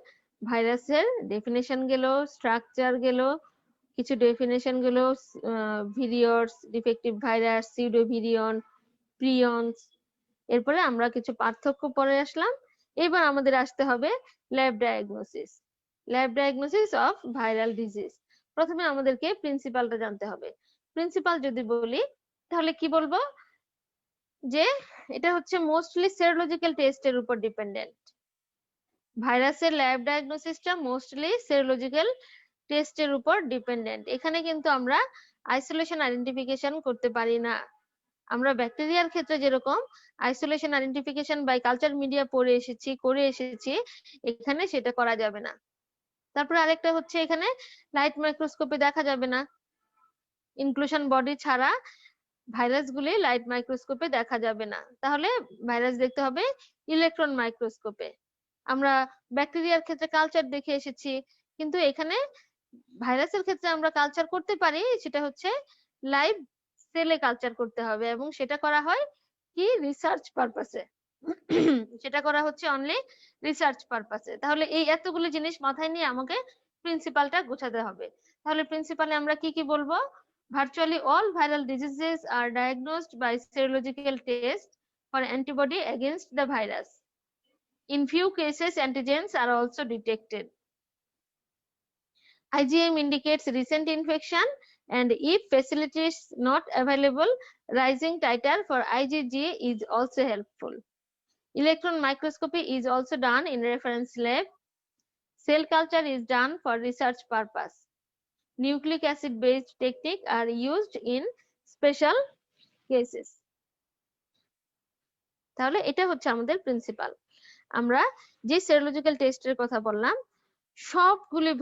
ভাইরাসের ডেফিনেশন গেল, স্ট্রাকচার গেল, কিছু ডেফিনেশন গেল, ভিরিয়স, ডিফেক্টিভ ভাইরাস, সিউডোভিরিয়ন, প্রিয়ন্স। এরপরে আমরা কিছু পার্থক্য পরে আসলাম, এবার আমাদের আসতে হবে lab diagnosis. Lab diagnosis of viral disease. প্রথমে আমাদেরকে প্রিন্সিপালটা জানতে হবে। প্রিন্সিপাল যদি বলি তাহলে কি বলবো, যে এটা হচ্ছে মোস্টলি সেরোলজিক্যাল টেস্টের উপর ডিপেন্ডেন্ট। ভাইরাসের ল্যাব ডায়াগনোসিসটা মোস্টলি সেরোলজিক্যাল টেস্টের উপর ডিপেন্ডেন্ট। এখানে কিন্তু আমরা আইসোলেশন আইডেন্টিফিকেশন করতে পারি না। আমরা ব্যাকটেরিয়ার ক্ষেত্রে যেরকম isolation identification by culture media করে এসেছি, এখানে সেটা করা যাবে না। তারপরে আরেকটা হচ্ছে এখানে লাইট মাইক্রোস্কোপে দেখা যাবে না। ইনক্লুশন বডি ছাড়া ভাইরাসগুলি লাইট মাইক্রোস্কোপে দেখা যাবে না। তাহলে ভাইরাস দেখতে হবে ইলেকট্রন মাইক্রোস্কোপে। আমরা ব্যাকটেরিয়ার ক্ষেত্রে কালচার দেখে এসেছি, কিন্তু এখানে ভাইরাসের ক্ষেত্রে আমরা কালচার করতে পারি, সেটা হচ্ছে লাইভ সেলে কালচার করতে হবে এবং সেটা করা হয় কি রিসার্চ পারপাসে। সেটা করা হচ্ছে অনলি রিসার্চ পারপাসে। তাহলে এই এতগুলো জিনিস মাথায় নিয়ে আমাকে প্রিন্সিপালটা গোছাতে হবে। তাহলে প্রিন্সিপালে আমরা কি কি বলবো? Virtually all viral diseases are diagnosed by serological test for antibody against the virus. In few cases, antigens are also detected. IgM indicates recent infection, and if facilities not available, rising titer for IgG is also helpful. Electron microscopy is also done in reference lab. Cell culture is done for research purpose. Nucleic acid based technique are used in special cases. তাহলে এটা হচ্ছে আমাদের principal. আমরা যে serological টেস্টের কথা বললাম, সবগুলি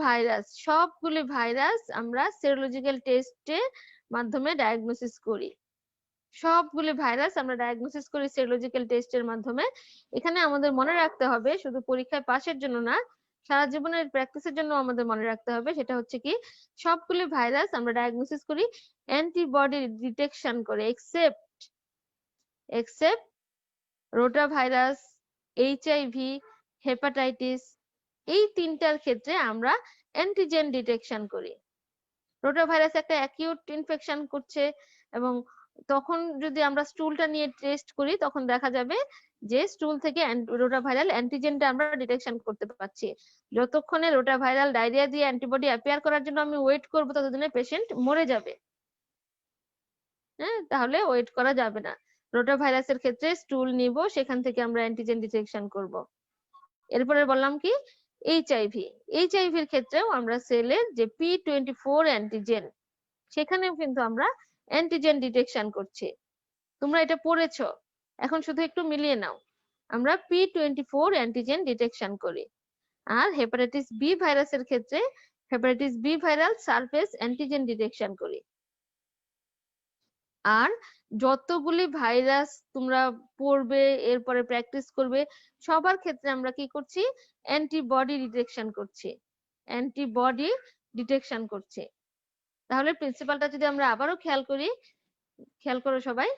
ভাইরাস আমরা সেরোলজিক্যাল টেস্টের মাধ্যমে ডায়াগনোসিস করি। সবগুলি ভাইরাস আমরা ডায়াগনোসিস করি সেরোলজিক্যাল টেস্টের মাধ্যমে। এখানে আমাদের মনে রাখতে হবে, শুধু পরীক্ষায় পাশের জন্য না, সারা জীবনের প্র্যাকটিসের জন্য আমাদের মনে রাখতে হবে, সেটা হচ্ছে কি সবগুলি ভাইরাস আমরা ডায়াগনোসিস করি অ্যান্টিবডি ডিটেকশন করে, এক্সেপ্ট রোটাভাইরাস, এইচআইভি, হেপাটাইটিস, এই তিনটার ক্ষেত্রে আমরা অ্যান্টিজেন ডিটেকশন করি। রোটাভাইরাস একটা অ্যাকিউট ইনফেকশন করছে এবং তখন যদি আমরা স্টুলটা নিয়ে টেস্ট করি তখন দেখা যাবে যে স্টুল থেকে রোটাভাইরাল অ্যান্টিজেনটা আমরা ডিটেকশন করতে পারছি। যতক্ষণে রোটাভাইরাল ডায়রিয়া দিয়ে অ্যান্টিবডি অ্যাপিয়ার করার জন্য আমি ওয়েট করব, ততদিনে পেশেন্ট মরে যাবে। হ্যাঁ, তাহলে ওয়েট করা যাবে না। রোটাভাইরাসের ক্ষেত্রে স্টুল নিব, সেখান থেকে আমরা অ্যান্টিজেন ডিটেকশন করব। এরপরে বললাম কি এইচআইভির ক্ষেত্রেও আমরা সেলের যে P24 অ্যান্টিজেন, সেখানেও কিন্তু আমরা অ্যান্টিজেন ডিটেকশন করছি। তোমরা এটা পড়েছো, এখন শুধু একটু মিলিয়ে নাও। আমরা P24 অ্যান্টিজেন ডিটেকশন করি। আর হেপাটাইটিস বি ভাইরাসের ক্ষেত্রে hepatitis B viral surface antigen detection করি। আর যতগুলি ভাইরাস তোমরা পড়বে, এরপরে প্র্যাকটিস করবে, সবার ক্ষেত্রে আমরা কি করছি? অ্যান্টিবডি ডিটেকশন করছি। তাহলে প্রিন্সিপালটা যদি আমরা আবারও খেয়াল করো সবাই।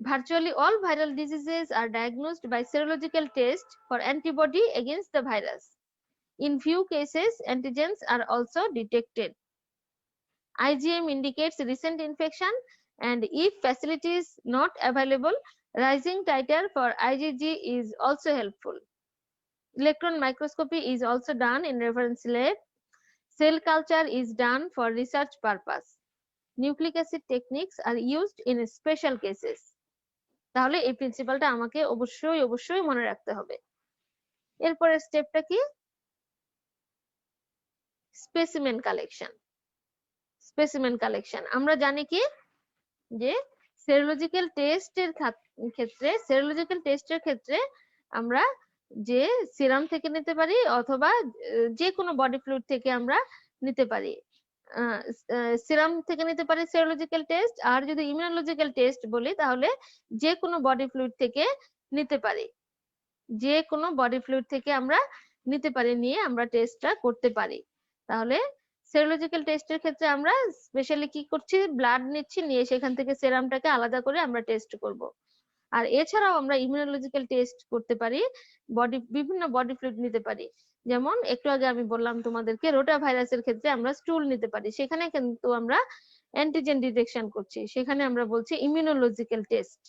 Virtually all viral diseases are diagnosed by serological test for antibody against the virus. In few cases, antigens are also detected. IgM indicates recent infection, and if facilities not available, rising titer for IgG is also helpful. Electron microscopy is also done in reference lab. Cell culture is done for research purpose. Nucleic acid techniques are used in special cases. তাহলে এই প্রিন্সিপালটা আমাকে অবশ্যই মনে রাখতে হবে। এরপরের স্টেপটা কি? Specimen collection. আমরা জানি কি যে সেরোলজিক্যাল টেস্টের ক্ষেত্রে আমরা যে সিরাম থেকে নিতে পারি অথবা যে কোনো বডি ফ্লুইড থেকে আমরা নিতে পারি। সিরাম থেকে নিতে পারি সেরোলজিক্যাল টেস্ট, আর যদি ইমিউনোলজিক্যাল টেস্ট বলি তাহলে যে কোনো বডি ফ্লুইড থেকে নিতে পারি। আমরা নিয়ে আমরা টেস্টটা করতে পারি। তাহলে সেরোলজিক্যাল টেস্টের ক্ষেত্রে আমরা স্পেশালি কি করছি? ব্লাড নিচ্ছি, নিয়ে সেখান থেকে সেরামটাকে আলাদা করে আমরা টেস্ট করব। আর এছাড়াও আমরা ইমিউনোলজিক্যাল টেস্ট করতে পারি, বিভিন্ন বডি ফ্লুইড নিতে পারি। যেমন একটু আগে আমি বললাম তোমাদেরকে, রোটা ভাইরাসের ক্ষেত্রে আমরা স্টুল নিতে পারি, সেখানে কিন্তু আমরা অ্যান্টিজেন ডিটেকশন করছি, সেখানে আমরা বলছি ইমিউনোলজিক্যাল টেস্ট।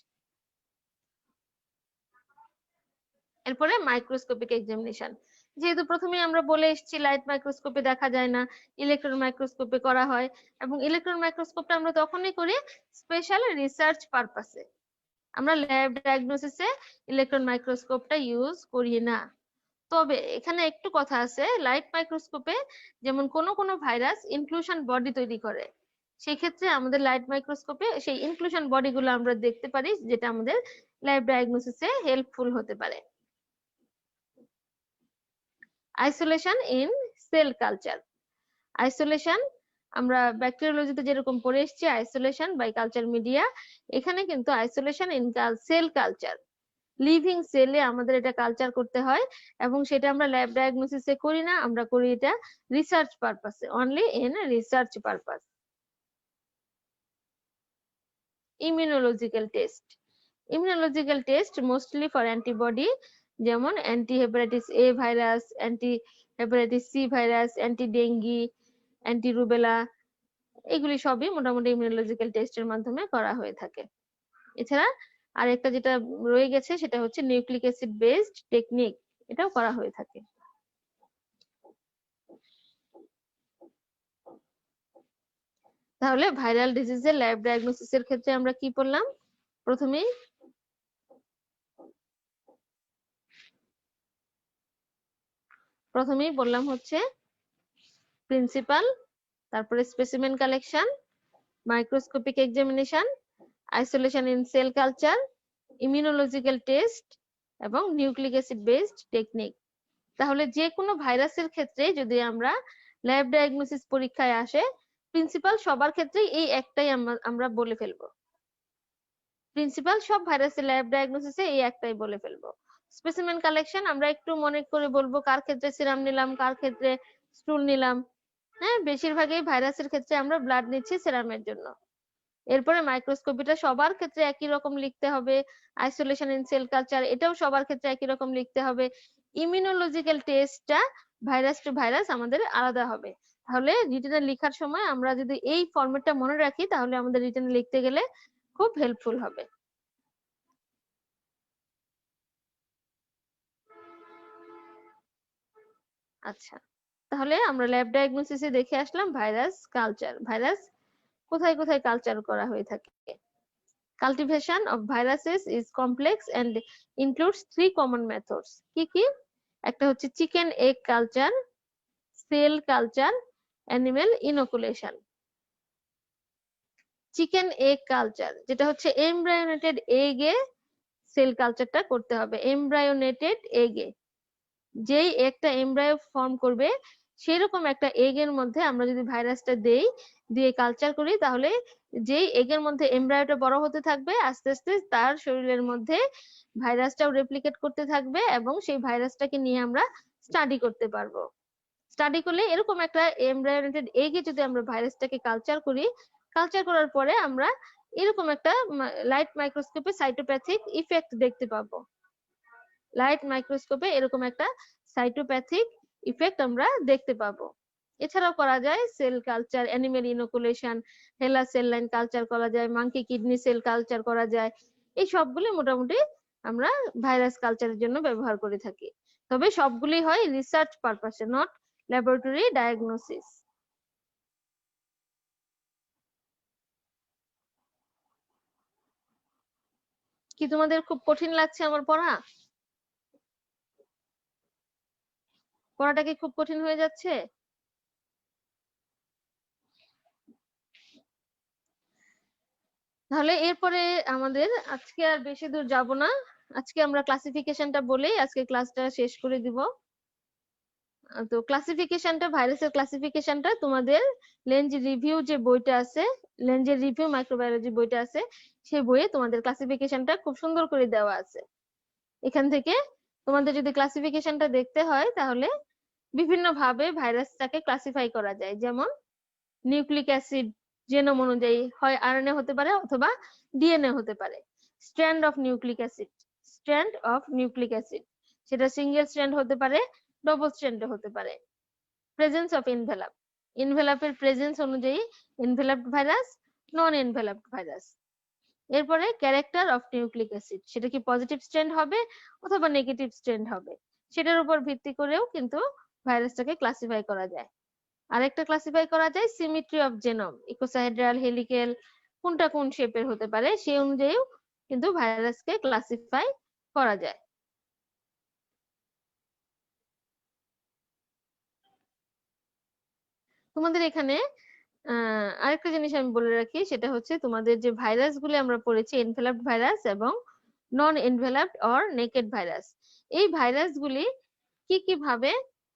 এরপরে মাইক্রোস্কোপিক এক্সামিনেশন। যেহেতু প্রথমেই আমরা বলে এসেছি লাইট মাইক্রোস্কোপে দেখা যায় না, ইলেকট্রন মাইক্রোস্কোপে করা হয়, এবং ইলেকট্রন মাইক্রোস্কোপটা আমরা তখনই করি স্পেশাল রিসার্চ পারপাসে। আমরা ল্যাব ডায়াগনোসিসে ইলেকট্রন মাইক্রোস্কোপটা ইউজ করি না। তবে এখানে একটু কথা আছে, লাইট মাইক্রোস্কোপে যেমন কোনো ভাইরাস ইনক্লুশন বডি তৈরি করে, সেই ক্ষেত্রে আমাদের লাইট মাইক্রোস্কোপে সেই ইনক্লুশন বডিগুলো আমরা দেখতে পারি, যেটা আমাদের ল্যাব ডায়াগনোসিসে হেল্পফুল হতে পারে। Isolation in cell culture. Isolation আমরা ব্যাকটেরিওলজিতে যেরকম পড়ে এসেছি আইসোলেশন বাই কালচার মিডিয়া, এখানে কিন্তু isolation in cell culture, living সেলে আমাদের এটা কালচার করতে হয়, এবং সেটা আমরা ল্যাব ডায়াগনোসিসে করি না, আমরা করি এটা রিসার্চ পারপাসে, only in research purpose. Immunological test. Immunological test mostly for antibody, যেমন anti hepatitis A virus, anti hepatitis C virus, anti dengue, anti rubella, এগুলি সবই মোটামুটি ইমিউনোলজিক্যাল টেস্টের মাধ্যমে করা হয়ে থাকে। এছাড়া আরেকটা যেটা রয়ে গেছে সেটা হচ্ছে নিউক্লিক অ্যাসিড বেসড টেকনিক, এটাও করা হয়ে থাকে। তাহলে ভাইরাল ডিজিজের ল্যাব ডায়াগনোসিসের ক্ষেত্রে আমরা কি পড়লাম? প্রথমেই বললাম হচ্ছে প্রিন্সিপাল, তারপরে specimen collection, microscopic examination, isolation in cell culture, immunological test এবং নিউক্লিক অ্যাসিড বেসড টেকনিক। তাহলে যে কোনো ভাইরাসের ক্ষেত্রে যদি আমরা ল্যাব ডায়াগনোসিস পরীক্ষায় আসে, প্রিন্সিপাল সবার ক্ষেত্রেই এই একটাই আমরা বলে ফেলবো। প্রিন্সিপাল সব ভাইরাসের ল্যাব ডায়াগনোসিসে এই একটাই বলে ফেলবো। স্পেসিমেন কালেকশন আমরা একটু মনে করে বলবো কার ক্ষেত্রে সিরাম নিলাম, কার ক্ষেত্রে স্টুল নিলাম। হ্যাঁ, বেশিরভাগই ভাইরাসের ক্ষেত্রে আমরা ব্লাড নিচ্ছি সেরামের জন্য। এরপরে মাইক্রোস্কোপিটা সবার ক্ষেত্রে একই রকম লিখতে হবে, আইসোলেশন ইন সেল কালচার এটাও সবার ক্ষেত্রে একই রকম লিখতে হবে। ইমিউনোলজিক্যাল টেস্টটা ভাইরাস টু ভাইরাস আমাদের আলাদা হবে। তাহলে রিটেনে লেখার সময় আমরা যদি এই ফরম্যাটটা মনে রাখি, তাহলে আমাদের রিটেনে লিখতে গেলে খুব হেল্পফুল হবে। আচ্ছা, তাহলে আমরা ল্যাব ডায়াগনোসিসে দেখে আসলাম ভাইরাস কালচার, ভাইরাস কোথায় কোথায় কালচার করা হয়ে থাকে। Cultivation of viruses is complex and includes 3 common methods. কি কি? একটা হচ্ছে chicken egg culture, cell culture, animal inoculation. Chicken egg culture যেটা হচ্ছে এমব্রায়োনেটেড এগে সেল কালচারটা করতে হবে। এমব্রায়োনেটেড এগে, যেই একটা এমব্রায়ো ফর্ম করবে সেরকম একটা এগের মধ্যে আমরা যদি ভাইরাসটা দেই, দিয়ে কালচার করি, তাহলে যেই এগের মধ্যে এমব্রায়োটা বড় হতে থাকবে, আস্তে আস্তে তার শরীরের মধ্যে ভাইরাসটাও রেপ্লিকেট করতে থাকবে, এবং সেই ভাইরাসটাকে নিয়ে আমরা স্টাডি করতে পারবো। স্টাডি করলে এরকম একটা এমব্রায়োনেটেড এগে যদি আমরা ভাইরাসটাকে কালচার করি, কালচার করার পরে আমরা এরকম একটা লাইট মাইক্রোস্কোপে সাইটোপ্যাথিক ইফেক্ট দেখতে পাবো। লাইট মাইক্রোস্কোপে এরকম একটা সাইটোপ্যাথিক ইফেক্ট আমরা দেখতে পাবো। এছাড়াও করা যায় সেল কালচার, অ্যানিমেল ইনোকুলেশন, হেলা সেল লাইন কালচার করা যায়, মাঙ্কি কিডনি সেল কালচার করা যায়। এই সবগুলি মোটামুটি আমরা ভাইরাস কালচারের জন্য ব্যবহার করে থাকি। তবে সবগুলি হয় রিসার্চ পারপাসে, নট ল্যাবরেটরি ডায়াগনোসিস। কি তোমাদের খুব কঠিন লাগছে আমার পড়া? পড়াটা কি খুব কঠিন হয়ে যাচ্ছে? তাহলে এরপরে আমাদের আজকে আর বেশি দূর যাব না, আজকে আমরা ক্লাসিফিকেশনটা বলেই আজকে ক্লাসটা শেষ করে দিব। তো ক্লাসিফিকেশনটা, ভাইরাসের ক্লাসিফিকেশনটা তোমাদের লেঞ্জ রিভিউ যে বইটা আছে, লেঞ্জের রিভিউ মাইক্রোবায়োলজি বইটা আছে, সেই বইয়ে তোমাদের ক্লাসিফিকেশনটা খুব সুন্দর করে দেওয়া আছে। এখান থেকে তোমাদের যদি ক্লাসিফিকেশনটা দেখতে হয়, তাহলে বিভিন্ন ভাবে ভাইরাসটাকে ক্লাসিফাই করা যায়। যেমন নিউক্লিক অ্যাসিড জেনোম অনুযায়ী হয় আরএনএ হতে পারে অথবা ডিএনএ হতে পারে। Strand of nucleic acid, strand of nucleic acid সেটা সিঙ্গেল স্ট্র্যান্ড হতে পারে, ডবল স্ট্র্যান্ড হতে পারে। প্রেজেন্স অফ এনভেলাপ, এনভেলাপের প্রেজেন্স অনুযায়ী এনভেলাপড ভাইরাস, নন এনভেলাপড ভাইরাস। এরপরে ক্যারেক্টার অফ নিউক্লিক অ্যাসিড, সেটা কি পজিটিভ স্ট্র্যান্ড হবে অথবা নেগেটিভ স্ট্র্যান্ড হবে, সেটার উপর ভিত্তি করেও কিন্তু ভাইরাসটাকে ক্লাসিফাই করা যায়। আরেকটা ক্লাসিফাই করা যায় সিমেট্রি অফ জেনোম, ইকোসাহেড্রাল, হেলিকেল, কোনটা কোন শেপের হতে পারে সেই অনুযায়ীও কিন্তু ভাইরাসকে ক্লাসিফাই করা যায়। তোমাদের এখানে আরেকটা জিনিস আমি বলে রাখি, সেটা হচ্ছে তোমাদের যে ভাইরাস গুলি আমরা পড়েছি, এনভেলাপড ভাইরাস এবং নন এনভেলাপড অর নেকেড ভাইরাস, এই ভাইরাস গুলি কি কি ভাবে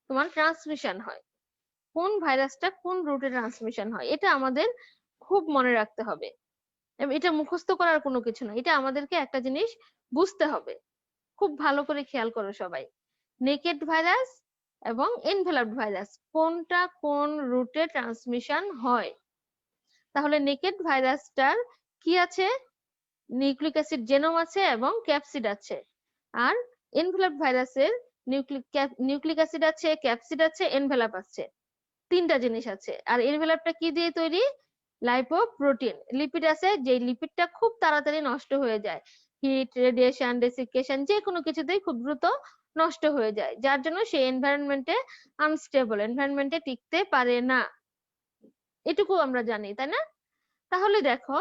তোমার ট্রান্সমিশন হয়, কোন ভাইরাসটা কোন রুটে ট্রান্সমিশন হয়, এটা আমাদের খুব মনে রাখতে হবে। এটা মুখস্থ করার কোনো কিছু না, এটা আমাদেরকে একটা জিনিস বুঝতে হবে। খুব ভালো করে খেয়াল করো সবাই, নেকেড ভাইরাস এবং এনভেলাপড ভাইরাস কোনটা কোন রুটে ট্রান্সমিশন হয়। তাহলে নেকেড ভাইরাসটার কি আছে, নিউক্লিক অ্যাসিড জেনোম আছে এবং ক্যাপসিড আছে। আর এনভেলাপড ভাইরাসের নিউক্লিক অ্যাসিড আছে, ক্যাপসিড আছে, এনভেলাপ আছে, তিনটা জিনিস আছে। আর এনভেলাপটা কি দিয়ে তৈরি, লাইপোপ্রোটিন, লিপিড আছে, যে লিপিডটা খুব তাড়াতাড়ি নষ্ট হয়ে যায়, হিট, রেডিয়েশন, ডেসিকেশন, যে কোনো কিছুতেই খুব দ্রুত নষ্ট হয়ে যায়, যার জন্য সে এনভায়রনমেন্টে আনস্টেবল, এনভায়রনমেন্টে টিকতে পারে না। এটুকু আমরা জানি, তাই না? তাহলে দেখো,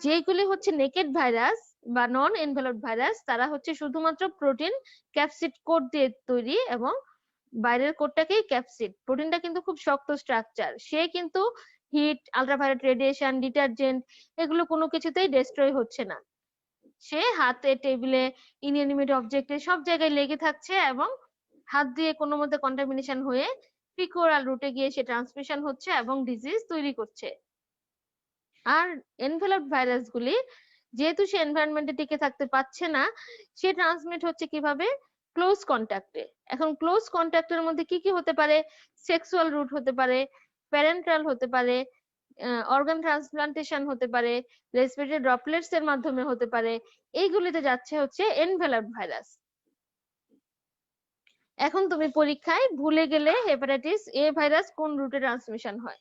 যেগুলি হচ্ছে নেকেড ভাইরাস বা নন এনভেলপড ভাইরাস, তারা হচ্ছে শুধুমাত্র প্রোটিন ক্যাপসিড কোড দিয়ে তৈরি এবং বাইরের কোডটাকেই ক্যাপসিড। প্রোটিনটা কিন্তু খুব শক্ত স্ট্রাকচার, সে কিন্তু হিট, আলট্রাভায়োলেট রেডিয়েশন, ডিটারজেন্ট, এগুলো কোনো কিছুতেই ডেস্ট্রয় হচ্ছে না। সে হাতে, টেবিলে, ইনএনিমেট অবজেক্টে সব জায়গায় লেগে থাকছে এবং হাত দিয়ে কোনো মতে কন্টামিনেশন হয়ে ফিকোরাল রুটে গিয়ে সে ট্রান্সমিশন হচ্ছে এবং ডিজিজ তৈরি করছে। আর এনভেলপড ভাইরাস গুলি যেহেতু সে এনভায়রনমেন্টে টিকে থাকতে পারছে না, সে ট্রান্সমিট হচ্ছে কিভাবে, ক্লোজ কন্ট্যাক্টে। এখন ক্লোজ কন্ট্যাক্টের মধ্যে কি কি হতে পারে, সেক্সুয়াল রুট হতে পারে, প্যারেন্টাল হতে পারে, অর্গান ট্রান্সপ্লান্টেশন হতে পারে, রেসপিরেটরি ড্রপলেটস এর মাধ্যমে হতে পারে, এইগুলিতে যাচ্ছে হচ্ছে এনভেলপড ভাইরাস। এখন তুমি পরীক্ষায় ভুলে গেলে হেপাটাইটিস এ ভাইরাস কোন রুটে ট্রান্সমিশন হয়,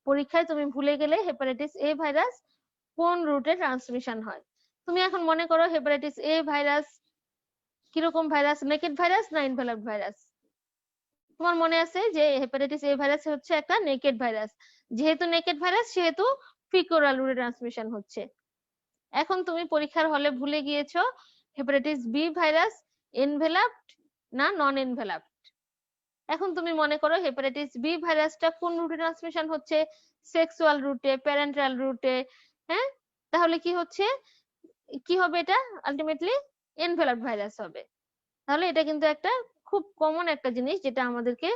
পরীক্ষায় তুমি ভুলে গেলে হেপাটাইটিস এ ভাইরাস কোন রুটে ট্রান্সমিশন হয়। তুমি এখন মনে করো হেপাটাইটিস এ ভাইরাস কিরকম ভাইরাস, নেকেড ভাইরাস না এনভেলপড ভাইরাস? তোমার মনে আছে যে হেপাটাইটিস এ ভাইরাস হচ্ছে একটা নেকেড ভাইরাস, যেহেতু নেকেড ভাইরাস সেহেতু ফিকোরাল রুটে ট্রান্সমিশন হচ্ছে। এখন তুমি পরীক্ষার হলে ভুলে গিয়েছো হেপাটাইটিস বি ভাইরাস এনভেলপড না নন এনভেলপড। এখন তুমি মনে করো হেপাটাইটিস বি ভাইরাসটা কোন রুটে ট্রান্সমিশন হচ্ছে, সেক্সুয়াল রুটে, প্যারেন্টাল রুটে। হ্যাঁ, তাহলে কি হচ্ছে, কি হবে, এটা আলটিমেটলি এনভেলপড ভাইরাস হবে। তাহলে এটা কিন্তু একটা খুব কমন একটা জিনিস, যেটা আমাদেরকে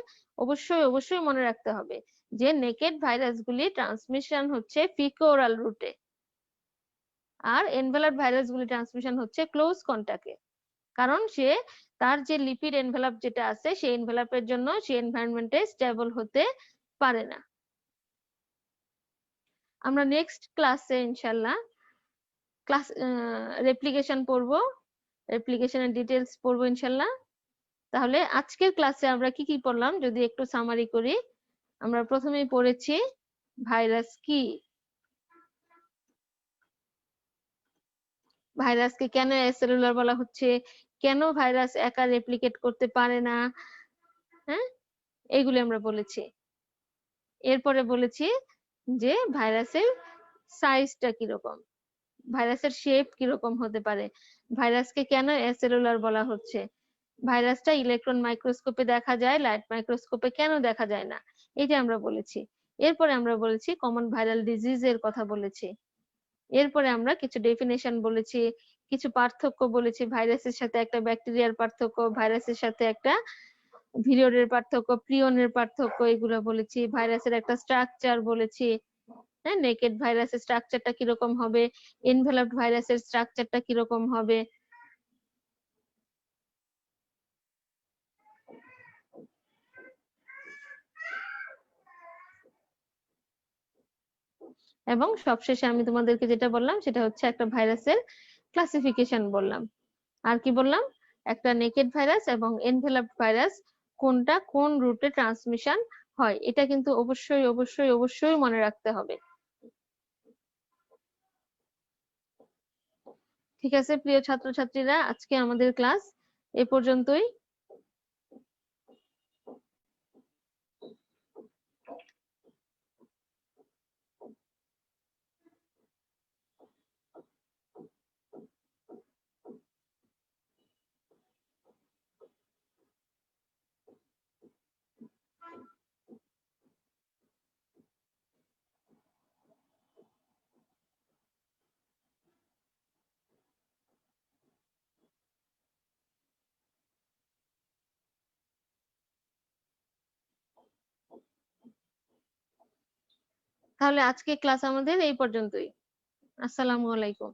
অবশ্যই অবশ্যই মনে রাখতে হবে, যে নেকেড ভাইরাস গুলি ট্রান্সমিশন হচ্ছে ফিকোরাল রুটে আর এনভেলপড ভাইরাস গুলি ট্রান্সমিশন হচ্ছে ক্লোজ কন্টাক্টে। কারণ সে তার যে লিপিড এনভেলপ যেটা আছে সেই এনভেলপের জন্য সে এনভায়রনমেন্টে স্টেবল হতে পারে না। আমরা নেক্সট ক্লাসে ইনশাল্লাহ ক্লাস রেপ্লিকেশন পড়বো, রেপ্লিকেশনের ডিটেলস পড়বো ইনশাল্লাহ। তাহলে আজকের ক্লাসে আমরা কি কি পড়লাম যদি একটু সামারি করি। আমরা প্রথমেই পড়েছি ভাইরাস কি, ভাইরাসকে কেন অ্যাসেলুলার বলা হচ্ছে, কেন ভাইরাস একা রেপ্লিকেট করতে পারে না, হ্যাঁ, এগুলি আমরা বলেছি। এরপরে বলেছি যে ভাইরাসের সাইজটা কিরকম, ভাইরাসের শেপ কিরকম হতে পারে, ভাইরাসকে কেন অ্যাসেলুলার বলা হচ্ছে, ভাইরাসটা ইলেকট্রন মাইক্রোস্কোপে দেখা যায়, লাইট মাইক্রোস্কোপে কেন দেখা যায় না, এটা আমরা বলেছি। এরপরে আমরা বলেছি কমন ভাইরাল ডিজিজ এর কথা বলেছি। এরপরে আমরা কিছু ডেফিনেশন বলেছি, কিছু পার্থক্য বলেছি, ভাইরাসের সাথে একটা ব্যাকটেরিয়ার পার্থক্য, ভাইরাসের সাথে একটা ভিরিয়ডের পার্থক্য, প্রিয়নের পার্থক্য, এগুলো বলেছি। ভাইরাসের একটা স্ট্রাকচার বলেছি, হ্যাঁ, নেকেড ভাইরাসের স্ট্রাকচারটা কিরকম হবে, এনভেলপড ভাইরাসের স্ট্রাকচারটা কিরকম হবে। এবং সবশেষে আমি তোমাদেরকে যেটা বললাম সেটা হচ্ছে একটা ভাইরাসের ক্লাসিফিকেশন বললাম। আর কি বললাম, একটা নেকেড ভাইরাস এবং এনভেলপড ভাইরাস কোনটা কোন রুটে ট্রান্সমিশন হয়, এটা কিন্তু অবশ্যই অবশ্যই অবশ্যই মনে রাখতে হবে। ঠিক আছে প্রিয় ছাত্রছাত্রীরা, আজকে আমাদের ক্লাস এ পর্যন্তই। তাহলে আজকে ক্লাস আমাদের এই পর্যন্তই। আসসালামু আলাইকুম।